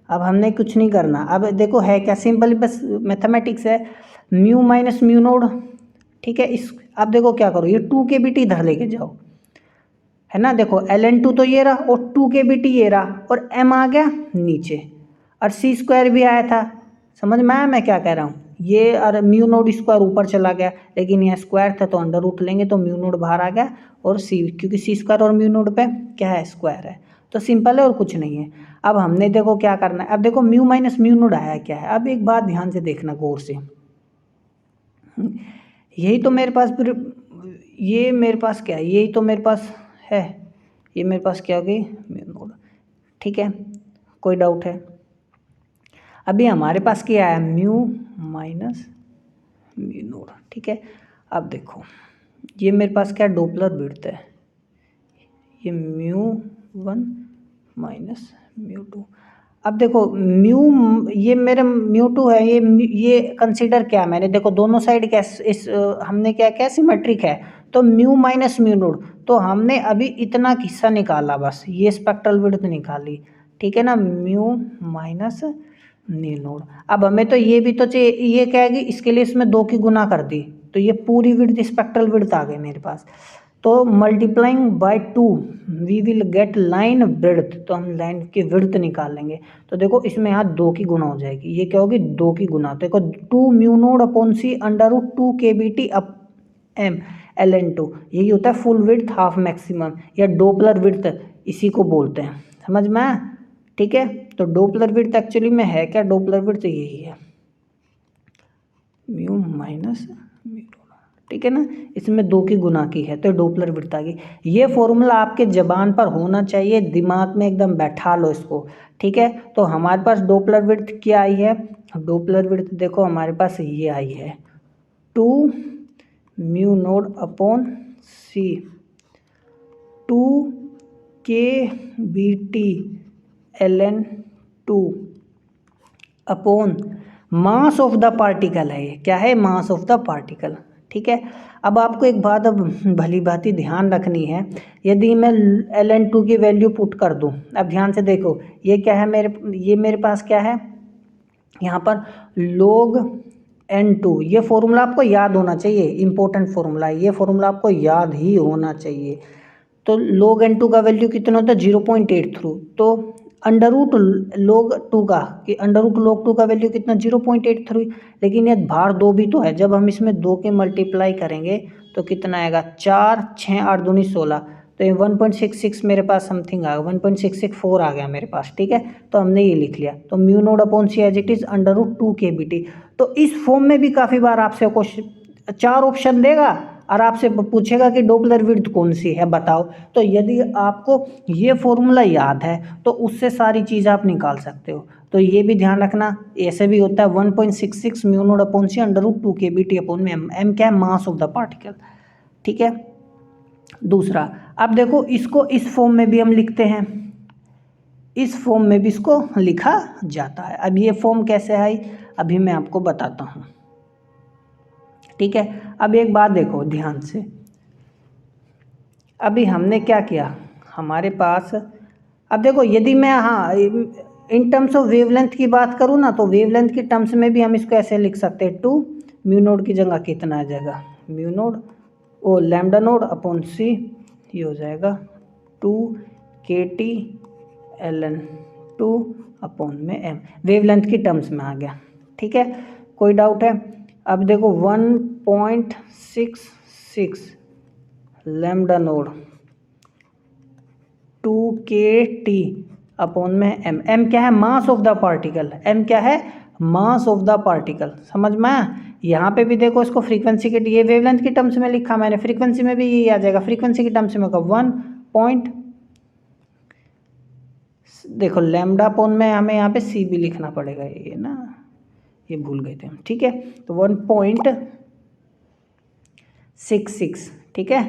अब हमने कुछ नहीं करना। अब देखो है क्या, सिंपल बस मैथमेटिक्स है, म्यू माइनस म्यू नोड, ठीक है। इस अब देखो क्या करो, ये 2kBt इधर लेके जाओ, है ना। देखो ln2 तो ये रहा, और 2kBt ये रहा, और m आ गया नीचे, और c स्क्वायर भी आया था। समझ में आया मैं क्या कह रहा हूँ, ये और म्यू नोड स्क्वायर ऊपर चला गया, लेकिन यह स्क्वायर था तो अंडर रूट लेंगे तो म्यू नोड बाहर आ गया, और c, क्योंकि c स्क्वायर और म्यू नोड पे क्या है, स्क्वायर है। तो सिंपल है और कुछ नहीं है। अब हमने देखो क्या करना है, अब देखो म्यू माइनस म्यू नोड आया क्या है। अब एक बात ध्यान से देखना गौर से, यही तो मेरे पास फिर, ये मेरे पास क्या है, यही तो मेरे पास है, ये मेरे पास क्या हो गई, म्यू नोड, ठीक है, कोई डाउट है। अभी हमारे पास क्या है, म्यू माइनस म्यू नोड, ठीक है। अब देखो ये मेरे पास क्या डोपलर विड्थ है, ये μ1 माइनस μ2। अब देखो ये मेरे μ2 है, ये कंसीडर क्या मैंने, देखो दोनों साइड क्या इस हमने क्या क्या सिमेट्रिक है, तो म्यू माइनस म्यू नोड। तो हमने अभी इतना हिस्सा निकाला, बस ये स्पेक्ट्रल विड्थ निकाली, ठीक है ना, म्यू माइनस म्यू नोड। अब हमें तो ये भी तो चाहिए, ये क्या है कि इसके लिए इसमें 2 की गुना कर दी, तो ये पूरी विड्थ स्पेक्ट्रल विड्थ आ गई मेरे पास। तो multiplying by 2 we will get line width, तो हम लाइन की विड्थ निकाल लेंगे। तो देखो इसमें यहाँ 2 की गुना हो जाएगी, ये क्या होगी, 2 की गुना। देखो 2 mu naught upon c under root 2kBt up m ln2, यही होता है फुल विड्थ हाफ मैक्सिमम, या डोपलर विड्थ इसी को बोलते हैं। समझ में आया, ठीक है। तो डोपलर विड्थ एक्चुअली में है क्या, डोपलर विड्थ यही है, म्यू माइनस म्यू, ठीक है ना, इसमें 2 की गुना की है तो डोपलर विड्थ आ गई। ये फॉर्मूला आपके ज़बान पर होना चाहिए, दिमाग में एकदम बैठा लो इसको, ठीक है। तो हमारे पास डोपलर विड्थ क्या आई है, डोपलर विड्थ देखो हमारे पास ये आई है 2 mu naught upon c 2kBt ln2 upon mass of the particle है, ये क्या है, मास ऑफ द पार्टिकल, ठीक है। अब आपको एक बात अब भली भांति ध्यान रखनी है, यदि मैं ln2 की वैल्यू पुट कर दूं, अब ध्यान से देखो ये क्या है, ये मेरे पास क्या है, यहाँ पर log n2, ये फॉर्मूला आपको याद होना चाहिए, इंपॉर्टेंट फॉर्मूला है, ये फॉर्मूला आपको याद ही होना चाहिए। तो log n2 का वैल्यू कितना होता है, 0.83। तो अंडर रूट log 2 का, कि अंडर रूट log 2 का वैल्यू कितना 0.83, लेकिन ये भार 2 भी तो है, जब हम इसमें 2 के मल्टीप्लाई करेंगे तो कितना आएगा 4, 6 8 दूनी 16, तो ये 1.66 मेरे पास समथिंग आ गया, 1.664 आ गया मेरे पास, ठीक है। तो हमने ये लिख लिया, तो mu naught upon c as it is under root 2 KBT। तो इस फॉर्म में भी काफ़ी बार आपसे क्वेश्चन 4 ऑप्शन देगा और आपसे पूछेगा कि डोपलर विड्थ कौन सी है बताओ। तो यदि आपको ये फॉर्मूला याद है तो उससे सारी चीज़ आप निकाल सकते हो। तो ये भी ध्यान रखना, ऐसे भी होता है 1.66 mu naught upon c under root 2 KBT upon में एम। एम क्या है, मास ऑफ द पार्टिकल, ठीक है। दूसरा, अब देखो इसको इस फॉर्म में भी हम लिखते हैं, इस फॉर्म में भी इसको लिखा जाता है। अब ये फॉर्म कैसे आई अभी मैं आपको बताता हूँ, ठीक है। अब एक बात देखो ध्यान से, अभी हमने क्या किया, हमारे पास अब देखो यदि मैं हाँ इन टर्म्स ऑफ वेवलेंथ की बात करूँ ना, तो वेवलेंथ की टर्म्स में भी हम इसको ऐसे लिख सकते हैं, 2 म्यू नोड की जगह कितना आ जाएगा, म्यू नोड ओ लैम्डा नोड अपॉन सी, ये हो जाएगा 2 KT ln 2 अपॉन में m, वेवलेंथ की टर्म्स में आ गया, ठीक है। कोई डाउट है? अब देखो 1.66 लैम्डा नोड 2 KT अपॉन में m। m क्या है, mass of the particle, m क्या है, मास ऑफ द पार्टिकल, समझ में आया? यहाँ पे भी देखो इसको फ्रीक्वेंसी के, ये वेवलेंथ की टर्म्स में लिखा मैंने, फ्रीक्वेंसी में भी ये आ जाएगा, फ्रीक्वेंसी की टर्म्स में 1 पॉइंट, देखो लैम्डा अपॉन में हमें यहाँ पे c भी लिखना पड़ेगा, ये ना ये भूल गए थे हम, ठीक है। तो 1.66, ठीक है।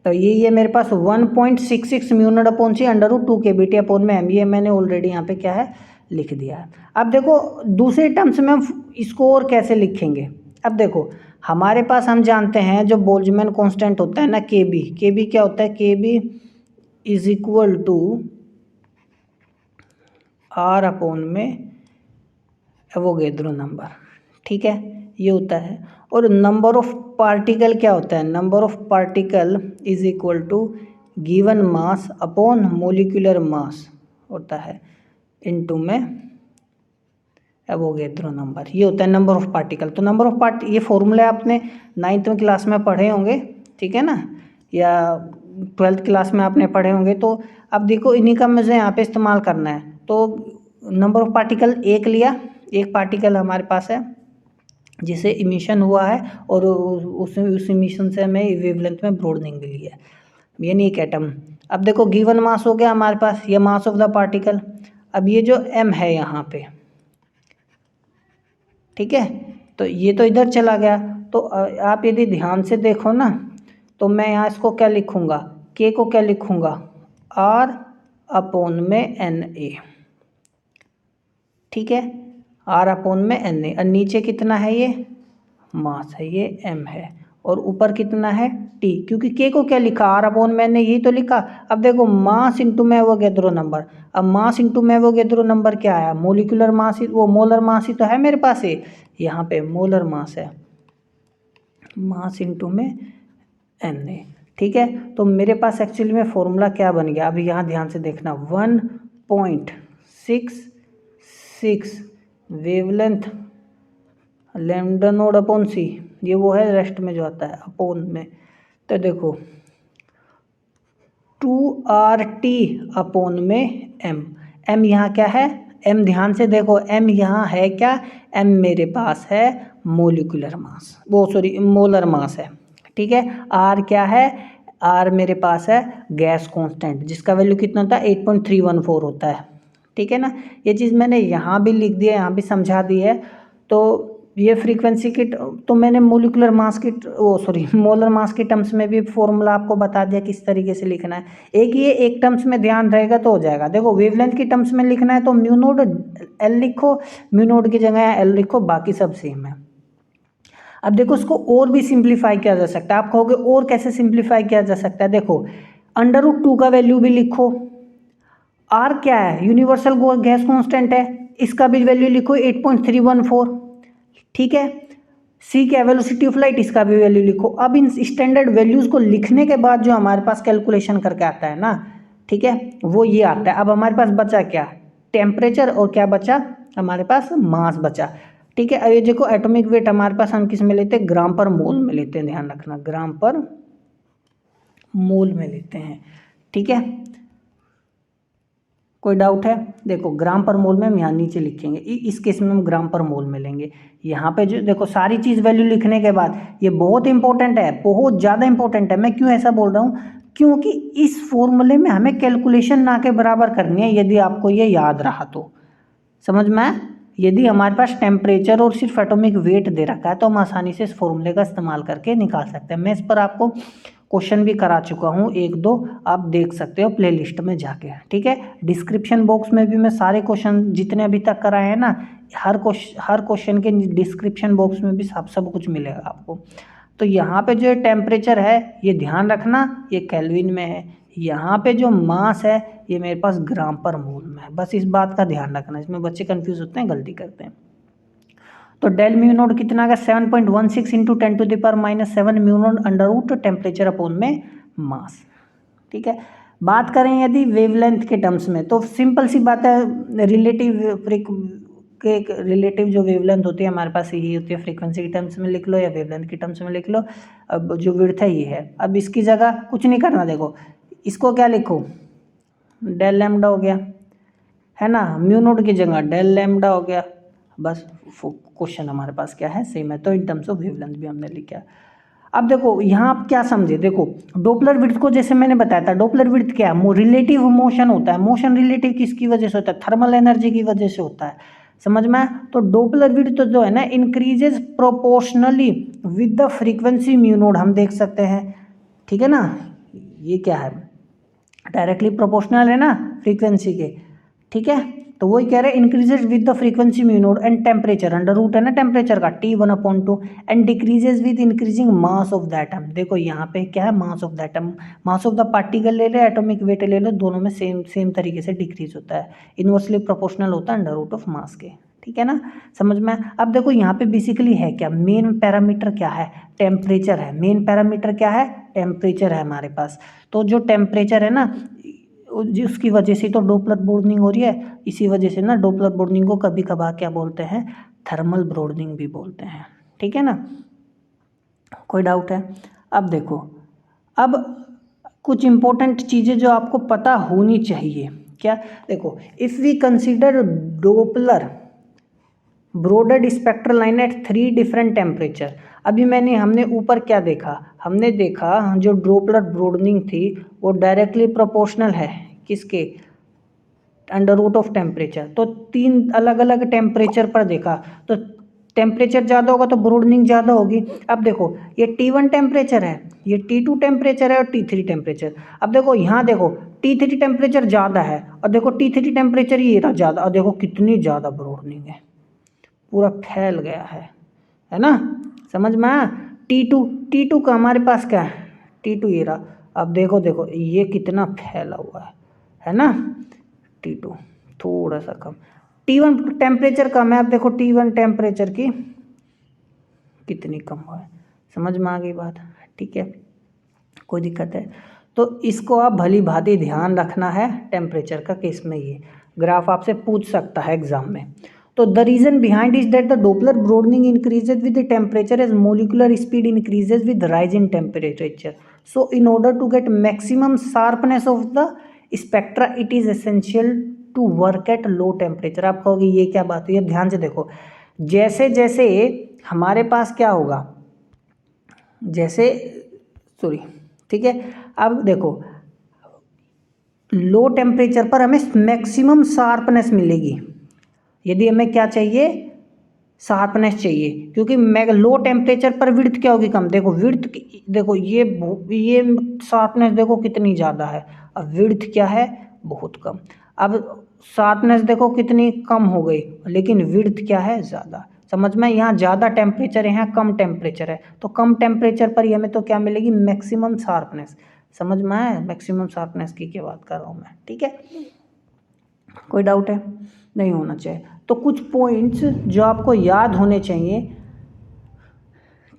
तो ये मेरे पास 1.66 mu naught upon c under root 2 KBT upon में m, ये मैंने ऑलरेडी यहाँ पे क्या है लिख दिया है। अब देखो दूसरे टर्म्स में हम इसको और कैसे लिखेंगे। अब देखो हमारे पास हम जानते हैं जो बोल्ट्जमैन कांस्टेंट होता है ना, KB क्या होता है, KB is equal to R upon में एवोगैड्रो नंबर, ठीक है, ये होता है। और नंबर ऑफ पार्टिकल क्या होता है, number of particle is equal to given mass upon molecular mass होता है इनटू में एवोगैड्रो नंबर, ये होता है नंबर ऑफ पार्टिकल। तो नंबर ऑफ ये फॉर्मूला आपने 9th क्लास में पढ़े होंगे, ठीक है ना, या 12th क्लास में आपने पढ़े होंगे। तो अब देखो इन्हीं का मुझे यहाँ पे इस्तेमाल करना है। तो नंबर ऑफ पार्टिकल एक लिया, एक पार्टिकल हमारे पास है जिसे इमिशन हुआ है और उस इमिशन से हमें वेवलेंथ में ब्रॉडनिंग मिली है, यानी एक एटम। अब देखो गिवन मास हो गया हमारे पास, ये मास ऑफ द पार्टिकल। अब ये जो m है यहाँ पे, ठीक है, तो ये तो इधर चला गया। तो आप यदि ध्यान से देखो ना, तो मैं यहाँ इसको क्या लिखूँगा, k को क्या लिखूँगा, R अपॉन में Na, ठीक है, R अपॉन में Na। और नीचे कितना है, ये मास है, ये m है, और ऊपर कितना है T, क्योंकि k को क्या लिखा, R अपॉन में Na, यही तो लिखा। अब देखो मास इंटू में एवोगैड्रो नंबर, अब मास इंटू में एवोगैड्रो नंबर क्या आया, मोलिकुलर मास, वो मोलर मास ही तो है मेरे पास, ये यहाँ पे मोलर मास है, मास इंटू में Na, ठीक है। तो मेरे पास एक्चुअली में फॉर्मूला क्या बन गया, अभी यहाँ ध्यान से देखना, 1.66 वेवलेंथ लैम्डा नोड अपॉन सी, ये वो है रेस्ट में जो आता है अपॉन में। तो देखो 2RT अपॉन में m यहाँ क्या है, m ध्यान से देखो, m यहाँ है क्या, m मेरे पास है मोलिकुलर मास, वो सॉरी मोलर मास है, ठीक है। r क्या है, r मेरे पास है गैस कांस्टेंट, जिसका वैल्यू कितना होता है 8.314 होता है, ठीक है ना। ये चीज़ मैंने यहाँ भी लिख दी है, यहाँ भी समझा दी है। तो ये फ्रीक्वेंसी की, तो मैंने मोलिकुलर मास की मोलर मास की टर्म्स में भी फॉर्मूला आपको बता दिया किस तरीके से लिखना है। एक ये एक टर्म्स में ध्यान रहेगा तो हो जाएगा। देखो वेवलेंथ की टर्म्स में लिखना है तो म्यू नोड एल लिखो, म्यू नोड की जगह एल लिखो, बाकी सब सेम है। अब देखो इसको और भी सिंप्लीफाई किया जा सकता है। आप कहोगे और कैसे सिंप्लीफाई किया जा सकता है, देखो अंडर रूट 2 का वैल्यू भी लिखो, आर क्या है, यूनिवर्सल गैस कांस्टेंट है, इसका भी वैल्यू लिखो 8.314, ठीक है। सी क्या, वेलोसिटी ऑफ लाइट, इसका भी वैल्यू लिखो। अब इन स्टैंडर्ड वैल्यूज को लिखने के बाद जो हमारे पास कैलकुलेशन करके आता है ना, ठीक है, वो ये आता है। अब हमारे पास बचा क्या, टेम्परेचर और क्या बचा हमारे पास, मास बचा। ठीक है, अब ये देखो एटॉमिक वेट हमारे पास हम किस में लेते हैं, ग्राम पर मोल में लेते हैं, ध्यान रखना ग्राम पर मोल में लेते हैं। ठीक है, कोई डाउट है? देखो ग्राम पर मोल में हम यहाँ नीचे लिखेंगे, इस केस में हम ग्राम पर मोल में लेंगे। यहाँ पे जो देखो सारी चीज़ वैल्यू लिखने के बाद, ये बहुत इंपॉर्टेंट है, बहुत ज़्यादा इंपॉर्टेंट है। मैं क्यों ऐसा बोल रहा हूँ, क्योंकि इस फॉर्मूले में हमें कैलकुलेशन ना के बराबर करनी है, यदि आपको ये याद रहा तो। समझ में आया? यदि हमारे पास टेम्परेचर और सिर्फ एटॉमिक वेट दे रखा है तो हम आसानी से इस फॉर्मूले का इस्तेमाल करके निकाल सकते हैं। मैं इस पर आपको क्वेश्चन भी करा चुका हूँ, एक दो आप देख सकते हो प्लेलिस्ट में जाके। ठीक है, डिस्क्रिप्शन बॉक्स में भी मैं सारे क्वेश्चन जितने अभी तक कराए हैं ना, हर क्वेश्चन के डिस्क्रिप्शन बॉक्स में भी सब कुछ मिलेगा आपको। तो यहाँ पे जो टेम्परेचर है ये ध्यान रखना, ये केल्विन में है। यहाँ पे जो मास है ये मेरे पास ग्राम पर मोल में है, बस इस बात का ध्यान रखना, इसमें बच्चे कंफ्यूज होते हैं, गलती करते हैं। तो डेल म्यू नोट कितना का 7.16 into 10⁻⁻7 mu naught under root temperature upon में मास। ठीक है, बात करें यदि वेवलेंथ के टर्म्स में, तो सिंपल सी बात है, रिलेटिव जो वेवलेंथ होती है हमारे पास यही होती है, फ्रीक्वेंसी के टर्म्स में लिख लो या वेवलेंथ के टर्म्स में लिख लो। अब जो विड्थ है ये है, अब इसकी जगह कुछ नहीं करना, देखो इसको क्या लिखो, डेल लैम्डा हो गया, है ना, म्यू नोट की जगह डेल लैम्डा हो गया, बस क्वेश्चन हमारे पास क्या है, सेम है। तो इन टर्म्स ऑफ वेवलेंथ भी हमने लिखा। अब देखो यहाँ आप क्या समझे, देखो डोपलर विड्थ को जैसे मैंने बताया था, डोपलर विड्थ क्या है, रिलेटिव मोशन होता है। मोशन रिलेटिव किसकी वजह से होता है, थर्मल एनर्जी की वजह से होता है। समझ में? तो डोपलर विड्थ तो जो है ना increases proportionally with the frequency mu node, हम देख सकते हैं। ठीक है ना, ये क्या है, डायरेक्टली प्रोपोर्शनल है ना फ्रीक्वेंसी के। ठीक है, तो वही कह रहे हैं increases with the frequency mu naught and temperature, under root है ना टेम्परेचर का T1/2, and decreases with increasing mass of the atom. देखो यहाँ पे क्या है, mass of the atom, mass of the particle ले लो, एटॉमिक वेट ले लो, दोनों में सेम तरीके से डिक्रीज होता है, इनवर्सली प्रोपोर्शनल होता है अंडर रूट ऑफ मास के। ठीक है ना, समझ में? अब देखो यहाँ पे बेसिकली है क्या, मेन पैरामीटर क्या है, टेम्परेचर है। मेन पैरामीटर क्या है, टेम्परेचर है हमारे पास। तो जो टेम्परेचर है ना उसकी वजह से तो डोपलर ब्रोडनिंग हो रही है, इसी वजह से ना डोपलर ब्रोडनिंग को कभी कभार क्या बोलते हैं, थर्मल ब्रोडनिंग भी बोलते हैं। ठीक है ना, कोई डाउट है? अब देखो, अब कुछ इंपॉर्टेंट चीज़ें जो आपको पता होनी चाहिए, क्या, देखो if we consider Doppler broadened spectral line at 3 different temperature. अभी हमने ऊपर क्या देखा, हमने देखा जो डोपलर ब्रोडनिंग थी वो डायरेक्टली प्रोपोर्शनल है किसके, अंडर रूट ऑफ टेम्परेचर। तो 3 अलग अलग टेम्परेचर पर देखा, तो टेम्परेचर ज़्यादा होगा तो ब्रोडनिंग ज़्यादा होगी। अब देखो ये T1 टेम्परेचर है, ये T2 टेम्परेचर है और T3 टेम्परेचर। अब देखो यहाँ देखो T3 टेम्परेचर ज़्यादा है और देखो T3 टेम्परेचर ये रहा ज़्यादा, और देखो कितनी ज़्यादा ब्रोडनिंग है, पूरा फैल गया है ना, समझ में आया? T2 का हमारे पास क्या है, T2 ये रहा। अब देखो ये कितना फैला हुआ है ना, T2 थोड़ा सा कम, T1 टेम्परेचर कम है। अब देखो T1 टेम्परेचर की कितनी कम हुआ है, समझ में आ गई बात? ठीक है, कोई दिक्कत है? तो इसको आप भली भांति ध्यान रखना है टेम्परेचर का केस में, ये ग्राफ आपसे पूछ सकता है एग्जाम में। तो the reason behind is that the Doppler broadening increases with the temperature as molecular speed increases with rise in temperature. So in order to get maximum sharpness of the spectra it is essential to work at low temperature. आप कहोगे ये क्या बात हुई, अब ध्यान से देखो, जैसे जैसे हमारे पास क्या होगा, ठीक है, अब देखो लो टेम्परेचर पर हमें मैक्सिमम शार्पनेस मिलेगी। यदि हमें क्या चाहिए, शार्पनेस चाहिए, क्योंकि लो टेम्परेचर पर विड्थ क्या होगी, कम। देखो विड्थ, देखो ये शार्पनेस देखो कितनी ज़्यादा है, अब विड्थ क्या है, बहुत कम। अब शार्पनेस देखो कितनी कम हो गई, लेकिन विड्थ क्या है, ज़्यादा। समझ में? यहाँ ज़्यादा टेम्परेचर है, यहाँ कम टेम्परेचर है, तो कम टेम्परेचर पर ही हमें तो क्या मिलेगी, मैक्सिमम शार्पनेस। समझ में आया मैक्सिमम शार्पनेस की क्या बात कर रहा हूँ मैं? ठीक है, कोई डाउट है? नहीं होना चाहिए। तो कुछ पॉइंट्स जो आपको याद होने चाहिए,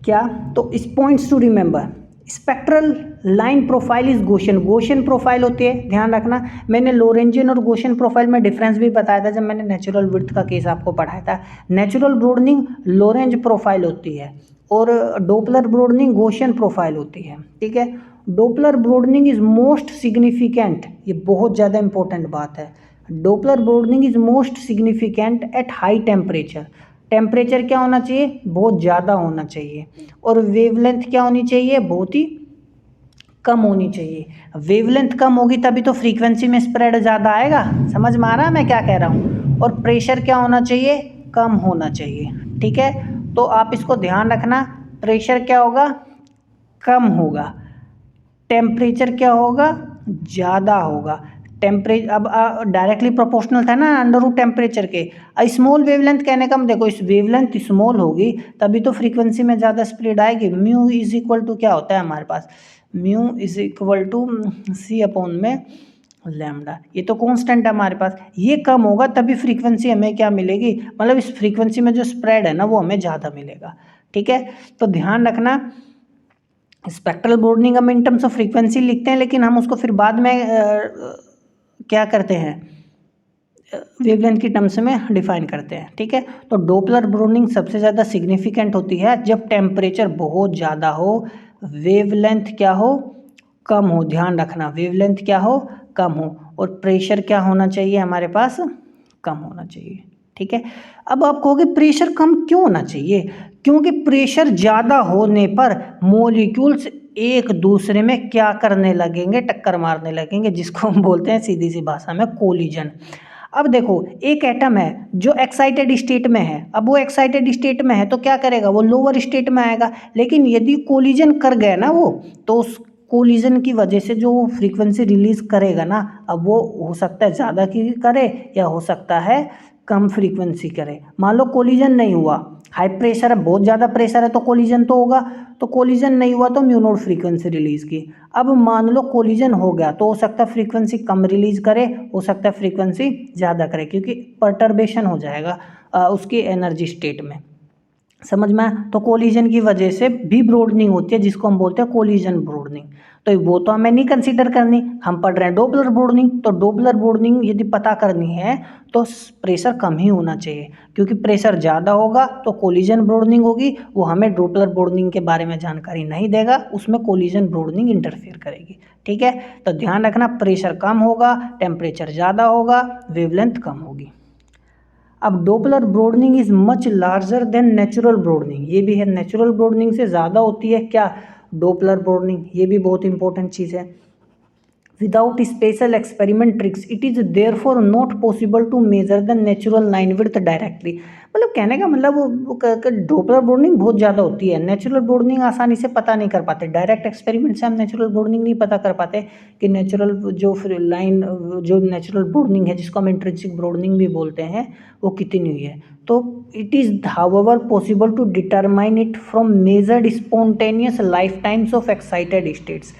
क्या, तो इस points to remember, spectral line profile is Gaussian, Gaussian profile होती है, ध्यान रखना। मैंने लोरेंजियन और गॉसियन प्रोफाइल में डिफरेंस भी बताया था जब मैंने नेचुरल विड्थ का केस आपको पढ़ाया था। नेचुरल ब्रोडनिंग लोरेंज प्रोफाइल होती है और डोपलर ब्रोडनिंग गॉसियन प्रोफाइल होती है, ठीक है। Doppler broadening is most significant, ये बहुत ज़्यादा इंपॉर्टेंट बात है। Doppler broadening is most significant at high temperature, temperature क्या होना चाहिए, बहुत ज़्यादा होना चाहिए, और वेवलेंथ क्या होनी चाहिए, बहुत ही कम होनी चाहिए। वेवलेंथ कम होगी तभी तो फ्रीक्वेंसी में स्प्रेड ज़्यादा आएगा, समझ में आ रहा है मैं क्या कह रहा हूँ। और प्रेशर क्या होना चाहिए, कम होना चाहिए, ठीक है। तो आप इसको ध्यान रखना, प्रेशर क्या होगा, कम होगा, टेम्परेचर क्या होगा, ज़्यादा होगा। टेम्परेचर अब डायरेक्टली प्रोपोर्शनल था ना अंडर रूट टेम्परेचर के। स्मॉल वेवलेंथ कहने का देखो, इस वेवलेंथ स्मॉल होगी तभी तो फ्रीक्वेंसी में ज़्यादा स्प्रेड आएगी। म्यू इज इक्वल टू क्या होता है हमारे पास, mu is equal to C upon में लैम्डा, ये तो कांस्टेंट है हमारे पास। ये कम होगा तभी फ्रीक्वेंसी हमें क्या मिलेगी, मतलब इस फ्रीक्वेंसी में जो स्प्रेड है ना वो हमें ज़्यादा मिलेगा, ठीक है। तो ध्यान रखना, स्पेक्ट्रल ब्रोडनिंग हम इन टर्म्स ऑफ फ्रीक्वेंसी लिखते हैं, लेकिन हम उसको फिर बाद में क्या करते हैं, वेवलेंथ की टर्म्स में डिफाइन करते हैं, ठीक है। तो डोपलर ब्रोडनिंग सबसे ज़्यादा सिग्निफिकेंट होती है जब टेम्परेचर बहुत ज़्यादा हो, वेवलेंथ क्या हो, कम हो, ध्यान रखना वेवलेंथ क्या हो, कम हो, और प्रेशर क्या होना चाहिए हमारे पास, कम होना चाहिए, ठीक है। अब आप कहोगे प्रेशर कम क्यों होना चाहिए, क्योंकि प्रेशर ज़्यादा होने पर मॉलिक्यूल्स एक दूसरे में क्या करने लगेंगे, टक्कर मारने लगेंगे, जिसको हम बोलते हैं सीधी सी भाषा में कोलिजन। अब देखो एक एटम है जो एक्साइटेड स्टेट में है, अब वो एक्साइटेड स्टेट में है तो क्या करेगा, वो लोअर स्टेट में आएगा, लेकिन यदि कोलिजन कर गया ना वो, तो उस कोलिजन की वजह से जो फ्रीक्वेंसी रिलीज करेगा ना, अब वो हो सकता है ज़्यादा की करे या हो सकता है कम फ्रीक्वेंसी करे। मान लो कोलिजन नहीं हुआ, हाई प्रेशर है, बहुत ज़्यादा प्रेशर है तो कोलिजन तो होगा, तो कोलिजन नहीं हुआ तो म्यू नॉट फ्रीक्वेंसी रिलीज की। अब मान लो कोलिजन हो गया तो हो सकता है फ्रीक्वेंसी कम रिलीज करे, हो सकता है फ्रीक्वेंसी ज़्यादा करे, क्योंकि परटर्बेशन हो जाएगा उसकी एनर्जी स्टेट में, समझ में आया। तो कोलिजन की वजह से भी ब्रोडनिंग होती है जिसको हम बोलते हैं कोलिजन ब्रोडनिंग, तो वो तो हमें नहीं कंसीडर करनी, हम पढ़ रहे हैं डोपलर ब्रोडनिंग। तो डोपलर ब्रोडनिंग यदि पता करनी है तो प्रेशर कम ही होना चाहिए, क्योंकि प्रेशर ज़्यादा होगा तो कोलिजन ब्रोडनिंग होगी, वो हमें डोपलर ब्रोडनिंग के बारे में जानकारी नहीं देगा, उसमें कोलिजन ब्रोडनिंग इंटरफेयर करेगी, ठीक है। तो ध्यान रखना, प्रेशर कम होगा, टेम्परेचर ज़्यादा होगा, वेवलेंथ कम होगी। अब Doppler broadening is much larger than natural broadening, ये भी है, नेचुरल ब्रोडनिंग से ज़्यादा होती है क्या, डोपलर ब्रोडनिंग, ये भी बहुत इंपॉर्टेंट चीज़ है। Without special experiment tricks, it is therefore not possible to measure the natural line width directly। मतलब कहने का मतलब डोपलर ब्रोडनिंग बहुत ज़्यादा होती है, नेचुरल ब्रोडनिंग आसानी से पता नहीं कर पाते, डायरेक्ट एक्सपेरिमेंट से हम नेचुरल ब्रोडनिंग नहीं पता कर पाते कि नेचुरल जो लाइन जो नेचुरल ब्रोडनिंग है जिसको हम इंट्रिंसिक ब्रोडनिंग भी बोलते हैं वो कितनी हुई है। तो it is however possible to determine it from measured spontaneous lifetimes of excited states.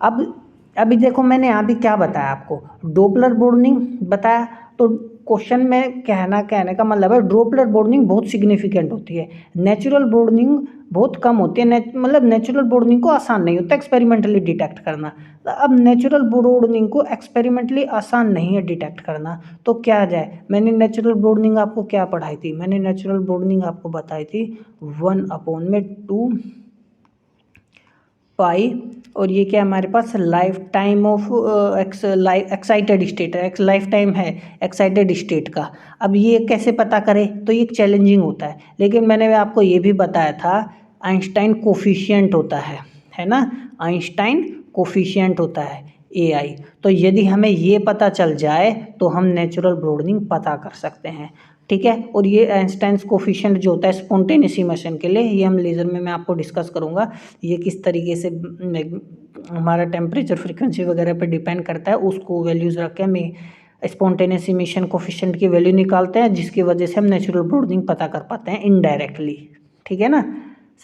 अब अभी देखो मैंने यहाँ भी क्या बताया आपको, डोपलर ब्रोडनिंग बताया, तो क्वेश्चन में कहने का मतलब है डोपलर ब्रोडनिंग बहुत सिग्निफिकेंट होती है, नेचुरल ब्रोडनिंग बहुत कम होती है। मतलब नेचुरल ब्रोडनिंग को आसान नहीं होता एक्सपेरिमेंटली डिटेक्ट करना, तो अब नेचुरल ब्रोडनिंग को एक्सपेरिमेंटली आसान नहीं है डिटेक्ट करना, तो क्या जाए, मैंने नेचुरल ब्रोडनिंग आपको क्या पढ़ाई थी, मैंने नेचुरल ब्रोडनिंग आपको बताई थी 1/2 पाई, और ये क्या हमारे पास life time of excited state है, लाइफ टाइम है एक्साइटेड स्टेट का। अब ये कैसे पता करें, तो ये चैलेंजिंग होता है, लेकिन मैंने आपको ये भी बताया था आइंस्टाइन कोफिशिएंट होता है ना, आइंस्टाइन कोफिशिएंट होता है AI। तो यदि हमें ये पता चल जाए तो हम नेचुरल ब्रोडनिंग पता कर सकते हैं, ठीक है। और ये आइंस्टाइन्स कोफिशिएंट जो होता है स्पॉन्टेनियस इमिशन के लिए, ये हम लेज़र में मैं आपको डिस्कस करूँगा, ये किस तरीके से हमारा टेम्परेचर फ्रीक्वेंसी वगैरह पे डिपेंड करता है, उसको वैल्यूज़ रख के हमें स्पॉन्टेनियस इमिशन कोफिशिएंट की वैल्यू निकालते हैं, जिसकी वजह से हम नेचुरल ब्रोडनिंग पता कर पाते हैं इनडायरेक्टली, ठीक है ना,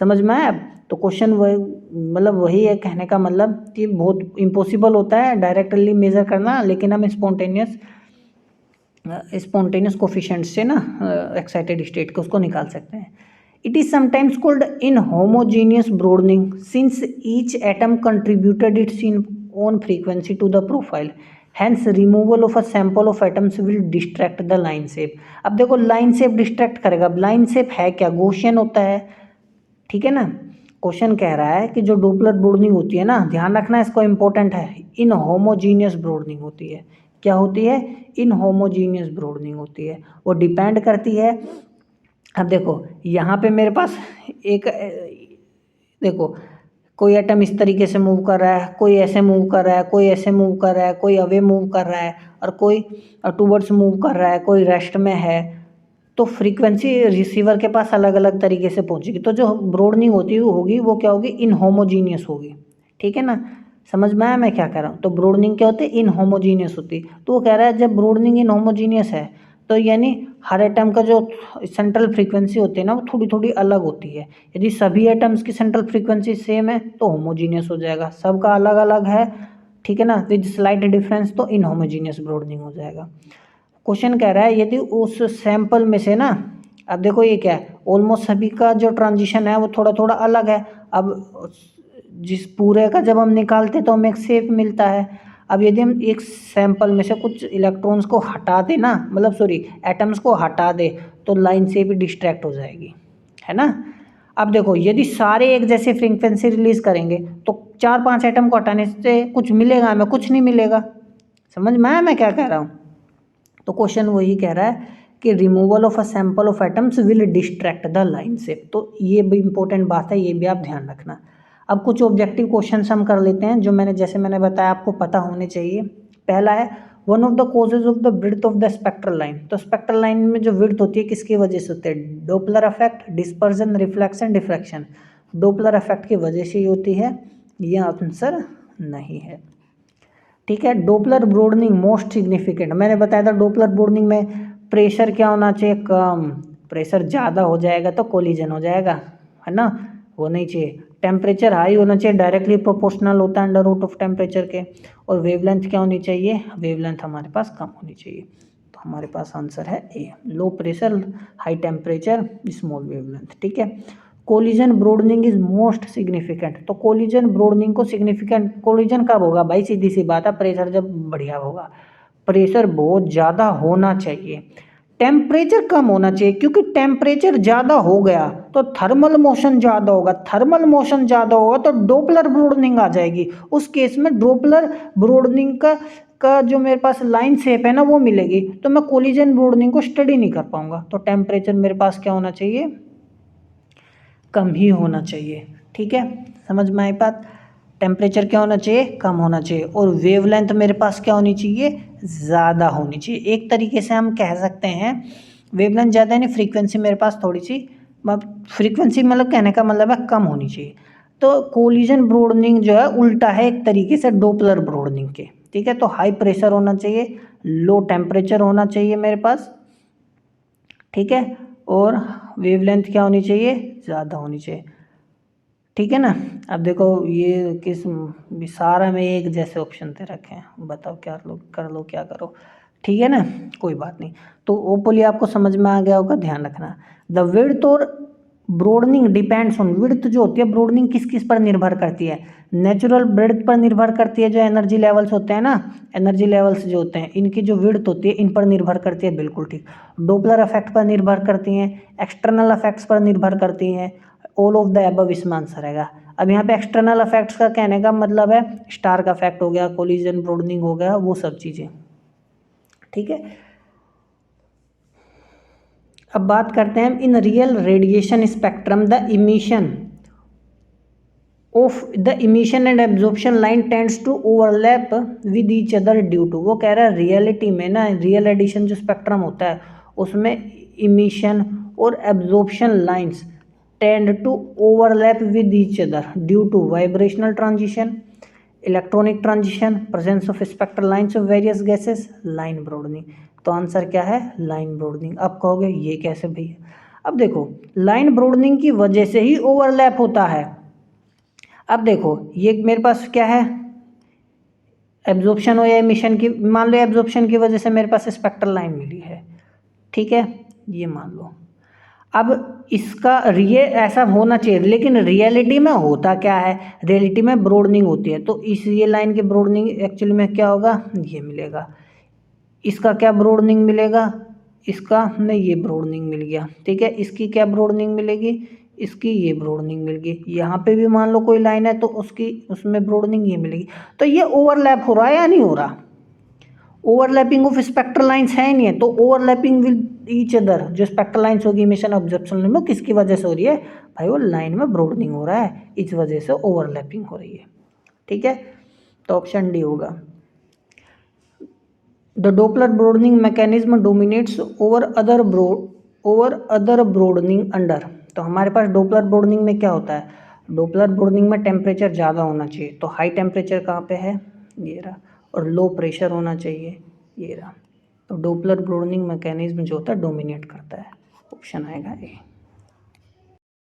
समझ में आया। तो क्वेश्चन मतलब वही है, कहने का मतलब कि बहुत इम्पॉसिबल होता है डायरेक्टली मेज़र करना, लेकिन हम स्पॉन्टेनियस कोफिशिएंट से ना एक्साइटेड स्टेट को उसको निकाल सकते हैं। It is sometimes called inhomogeneous broadening since each atom contributed its own frequency to the profile. Hence removal of a sample of atoms will distract the line shape. अब देखो line shape distract करेगा. अब line shape है क्या? Gaussian होता है. ठीक है ना. क्वेश्चन कह रहा है कि जो डोपलर ब्रोडनिंग होती है ना, ध्यान रखना इसको, इंपॉर्टेंट है, इनहोमोजीनियस ब्रोडनिंग होती है. क्या होती है? इनहोमोजीनियस ब्रोडनिंग होती है. वो डिपेंड करती है. अब देखो यहाँ पे मेरे पास एक देखो कोई एटम इस तरीके से मूव कर रहा है, कोई ऐसे मूव कर रहा है, कोई ऐसे मूव कर रहा है, कोई अवे मूव कर रहा है, और कोई टूवर्ड्स मूव कर रहा है, कोई रेस्ट में है. तो फ्रीक्वेंसी रिसीवर के पास अलग अलग तरीके से पहुंचेगी. तो जो ब्रोडनिंग होगी वो क्या होगी? इनहोमोजीनियस होगी. ठीक है ना. समझ में आया मैं क्या कह रहा हूँ? तो ब्रोडनिंग क्या होती है? इनहोमोजीनियस होती. तो वो कह रहा है जब ब्रोडनिंग इनहोमोजीनियस है तो यानी हर एटम का जो सेंट्रल फ्रीक्वेंसी होती है ना वो थोड़ी थोड़ी अलग होती है. यदि सभी एटम्स की सेंट्रल फ्रीक्वेंसी सेम है तो होमोजीनियस हो जाएगा. सबका अलग अलग है, ठीक है ना, विद स्लाइट डिफरेंस, तो इनहोमोजीनियस ब्रोडनिंग हो जाएगा. क्वेश्चन कह रहा है यदि उस सैंपल में से ना, अब देखो ये क्या है, ऑलमोस्ट सभी का जो ट्रांजिशन है वो थोड़ा थोड़ा अलग है. अब जिस पूरे का जब हम निकालते तो हमें एक शेप मिलता है. अब यदि हम एक सैंपल में से कुछ इलेक्ट्रॉन्स को हटा दें ना, मतलब सॉरी एटम्स को हटा दे, तो लाइन से भी डिस्ट्रैक्ट हो जाएगी, है ना. अब देखो यदि सारे एक जैसे फ्रीक्वेंसी रिलीज करेंगे तो 4-5 एटम को हटाने से कुछ मिलेगा हमें? कुछ नहीं मिलेगा. समझ में आया मैं क्या कह रहा हूँ? तो क्वेश्चन वही कह रहा है कि removal of a sample of atoms will distract the line shape. तो ये भी इंपॉर्टेंट बात है, ये भी आप ध्यान रखना. अब कुछ ऑब्जेक्टिव क्वेश्चन हम कर लेते हैं जो जैसे मैंने बताया आपको पता होने चाहिए. पहला है one of the causes of the width of the spectral line. तो स्पेक्ट्रल लाइन में जो विड्थ होती है किसकी वजह से होती है? Doppler effect, dispersion, reflection, diffraction. Doppler effect की वजह से ही होती है. यह आंसर नहीं है. ठीक है. Doppler broadening most significant. मैंने बताया था डोपलर ब्रोडनिंग में प्रेशर क्या होना चाहिए? कम. प्रेशर ज़्यादा हो जाएगा तो कोलिजन हो जाएगा, है ना, होना ही चाहिए. टेम्परेचर हाई होना चाहिए, डायरेक्टली प्रोपोर्शनल होता है अंडर रूट ऑफ टेम्परेचर के. और वेवलेंथ क्या होनी चाहिए? वेवलेंथ हमारे पास कम होनी चाहिए. तो हमारे पास आंसर है A, low pressure high temperature small wavelength. ठीक है. Collision broadening is most significant. तो कोलिजन ब्रोडनिंग को सिग्निफिकेंट, कोलिजन कब होगा भाई? सीधी सी बात है, प्रेशर जब बढ़िया होगा. प्रेशर बहुत ज़्यादा होना चाहिए, टेम्परेचर कम होना चाहिए, क्योंकि टेम्परेचर ज़्यादा हो गया तो थर्मल मोशन ज़्यादा होगा, थर्मल मोशन ज़्यादा होगा तो डोपलर ब्रोडनिंग आ जाएगी. उस केस में डोपलर ब्रोडनिंग का जो मेरे पास लाइन शेप है ना वो मिलेगी, तो मैं कोलिजन ब्रोडनिंग को स्टडी नहीं कर पाऊंगा. तो टेम्परेचर मेरे पास क्या होना चाहिए? कम ही होना चाहिए. ठीक है. समझ में आई बात? टेम्परेचर क्या होना चाहिए? कम होना चाहिए. और वेवलेंथ मेरे पास क्या होनी चाहिए? ज़्यादा होनी चाहिए. एक तरीके से हम कह सकते हैं वेवलेंथ ज़्यादा है, फ्रीक्वेंसी मेरे पास थोड़ी सी, फ्रीक्वेंसी मतलब कहने का मतलब है कम होनी चाहिए. तो कोलिजन ब्रोडनिंग जो है उल्टा है एक तरीके से डोपलर ब्रोडनिंग के. ठीक है. तो हाई प्रेशर होना चाहिए, लो टेम्परेचर होना चाहिए मेरे पास. ठीक है. और वेवलेंथ क्या होनी चाहिए? ज़्यादा होनी चाहिए. ठीक है ना. अब देखो ये किस सारा में एक जैसे ऑप्शन दे रखे हैं, बताओ क्या कर लो क्या करो. ठीक है ना, कोई बात नहीं. तो होपफुली आपको समझ में आ गया होगा. ध्यान रखना द विड्थ और ब्रोडनिंग डिपेंड्स ऑन. विड्थ जो होती है ब्रोडनिंग किस किस पर निर्भर करती है? नेचुरल ब्रेड्थ पर निर्भर करती है. जो एनर्जी लेवल्स होते हैं ना, एनर्जी लेवल्स जो होते हैं इनकी जो विड्थ होती है इन पर निर्भर करती है. बिल्कुल ठीक. डोपलर इफेक्ट पर निर्भर करती हैं, एक्सटर्नल इफेक्ट्स पर निर्भर करती हैं. ऑल ऑफ द अबव इसमें आंसर रहेगा. अब यहाँ पे एक्सटर्नल इफेक्ट्स का कहने का मतलब है स्टार का इफेक्ट हो गया, कोलिजन ब्रोडनिंग हो गया, वो सब चीज़ें. ठीक है. अब बात करते हैं in real radiation spectrum the emission of the emission and absorption line tends to overlap with each other due to. वो कह रहा है रियलिटी में ना, रियल रेडिएशन जो स्पेक्ट्रम होता है उसमें इमिशन और absorption lines tend to overlap with each other due to vibrational transition, electronic transition, presence of spectral lines of various gases, line broadening. तो आंसर क्या है? Line broadening. अब कहोगे ये कैसे भैया? अब देखो लाइन ब्रोडनिंग की वजह से ही ओवरलैप होता है. अब देखो ये मेरे पास क्या है? एब्जॉर्प्शन हो या एमिशन की, मान लो एब्जॉर्प्शन की वजह से मेरे पास स्पेक्ट्रल लाइन मिली है. ठीक है, ये मान लो. अब इसका ऐसा होना चाहिए, लेकिन रियलिटी में होता क्या है, रियलिटी में ब्रॉडनिंग होती है। तो ये लाइन की ब्रॉडनिंग एक्चुअली में क्या होगा, ये मिलेगा। इसका क्या ब्रॉडनिंग मिलेगा, इसका नहीं, ये ब्रॉडनिंग मिल गया, ठीक है। इसकी क्या ब्रॉडनिंग मिलेगी, इसकी ये ब्रॉडनिंग मिल गई। यहाँ पे भी मान लो कोई लाइन है तो उसमें ब्रॉडनिंग ये मिलेगी। तो ये ओवरलैप हो रहा है या नहीं हो रहा, ओवरलैपिंग ऑफ स्पेक्ट्रल लाइंस है नहीं है, तो ओवरलैपिंग विद ईच अदर जो स्पेक्ट्रल लाइंस होगी इमिशन ऑब्जर्वेशन में, किसकी वजह से हो रही है भाई, वो लाइन में ब्रॉडनिंग हो रहा है, इस वजह से ओवरलैपिंग हो रही है, ठीक है। तो ऑप्शन डी होगा। The Doppler broadening mechanism dominates over other broadening under. तो हमारे पास डॉपलर ब्रॉडनिंग में क्या होता है, डॉपलर ब्रॉडनिंग में टेम्परेचर ज़्यादा होना चाहिए, तो हाई टेम्परेचर कहाँ पे है, ये रहा, और लो प्रेशर होना चाहिए, ये रहा। तो डॉपलर ब्रॉडनिंग मैकेनिज्म जो होता है डोमिनेट करता है, ऑप्शन आएगा ए।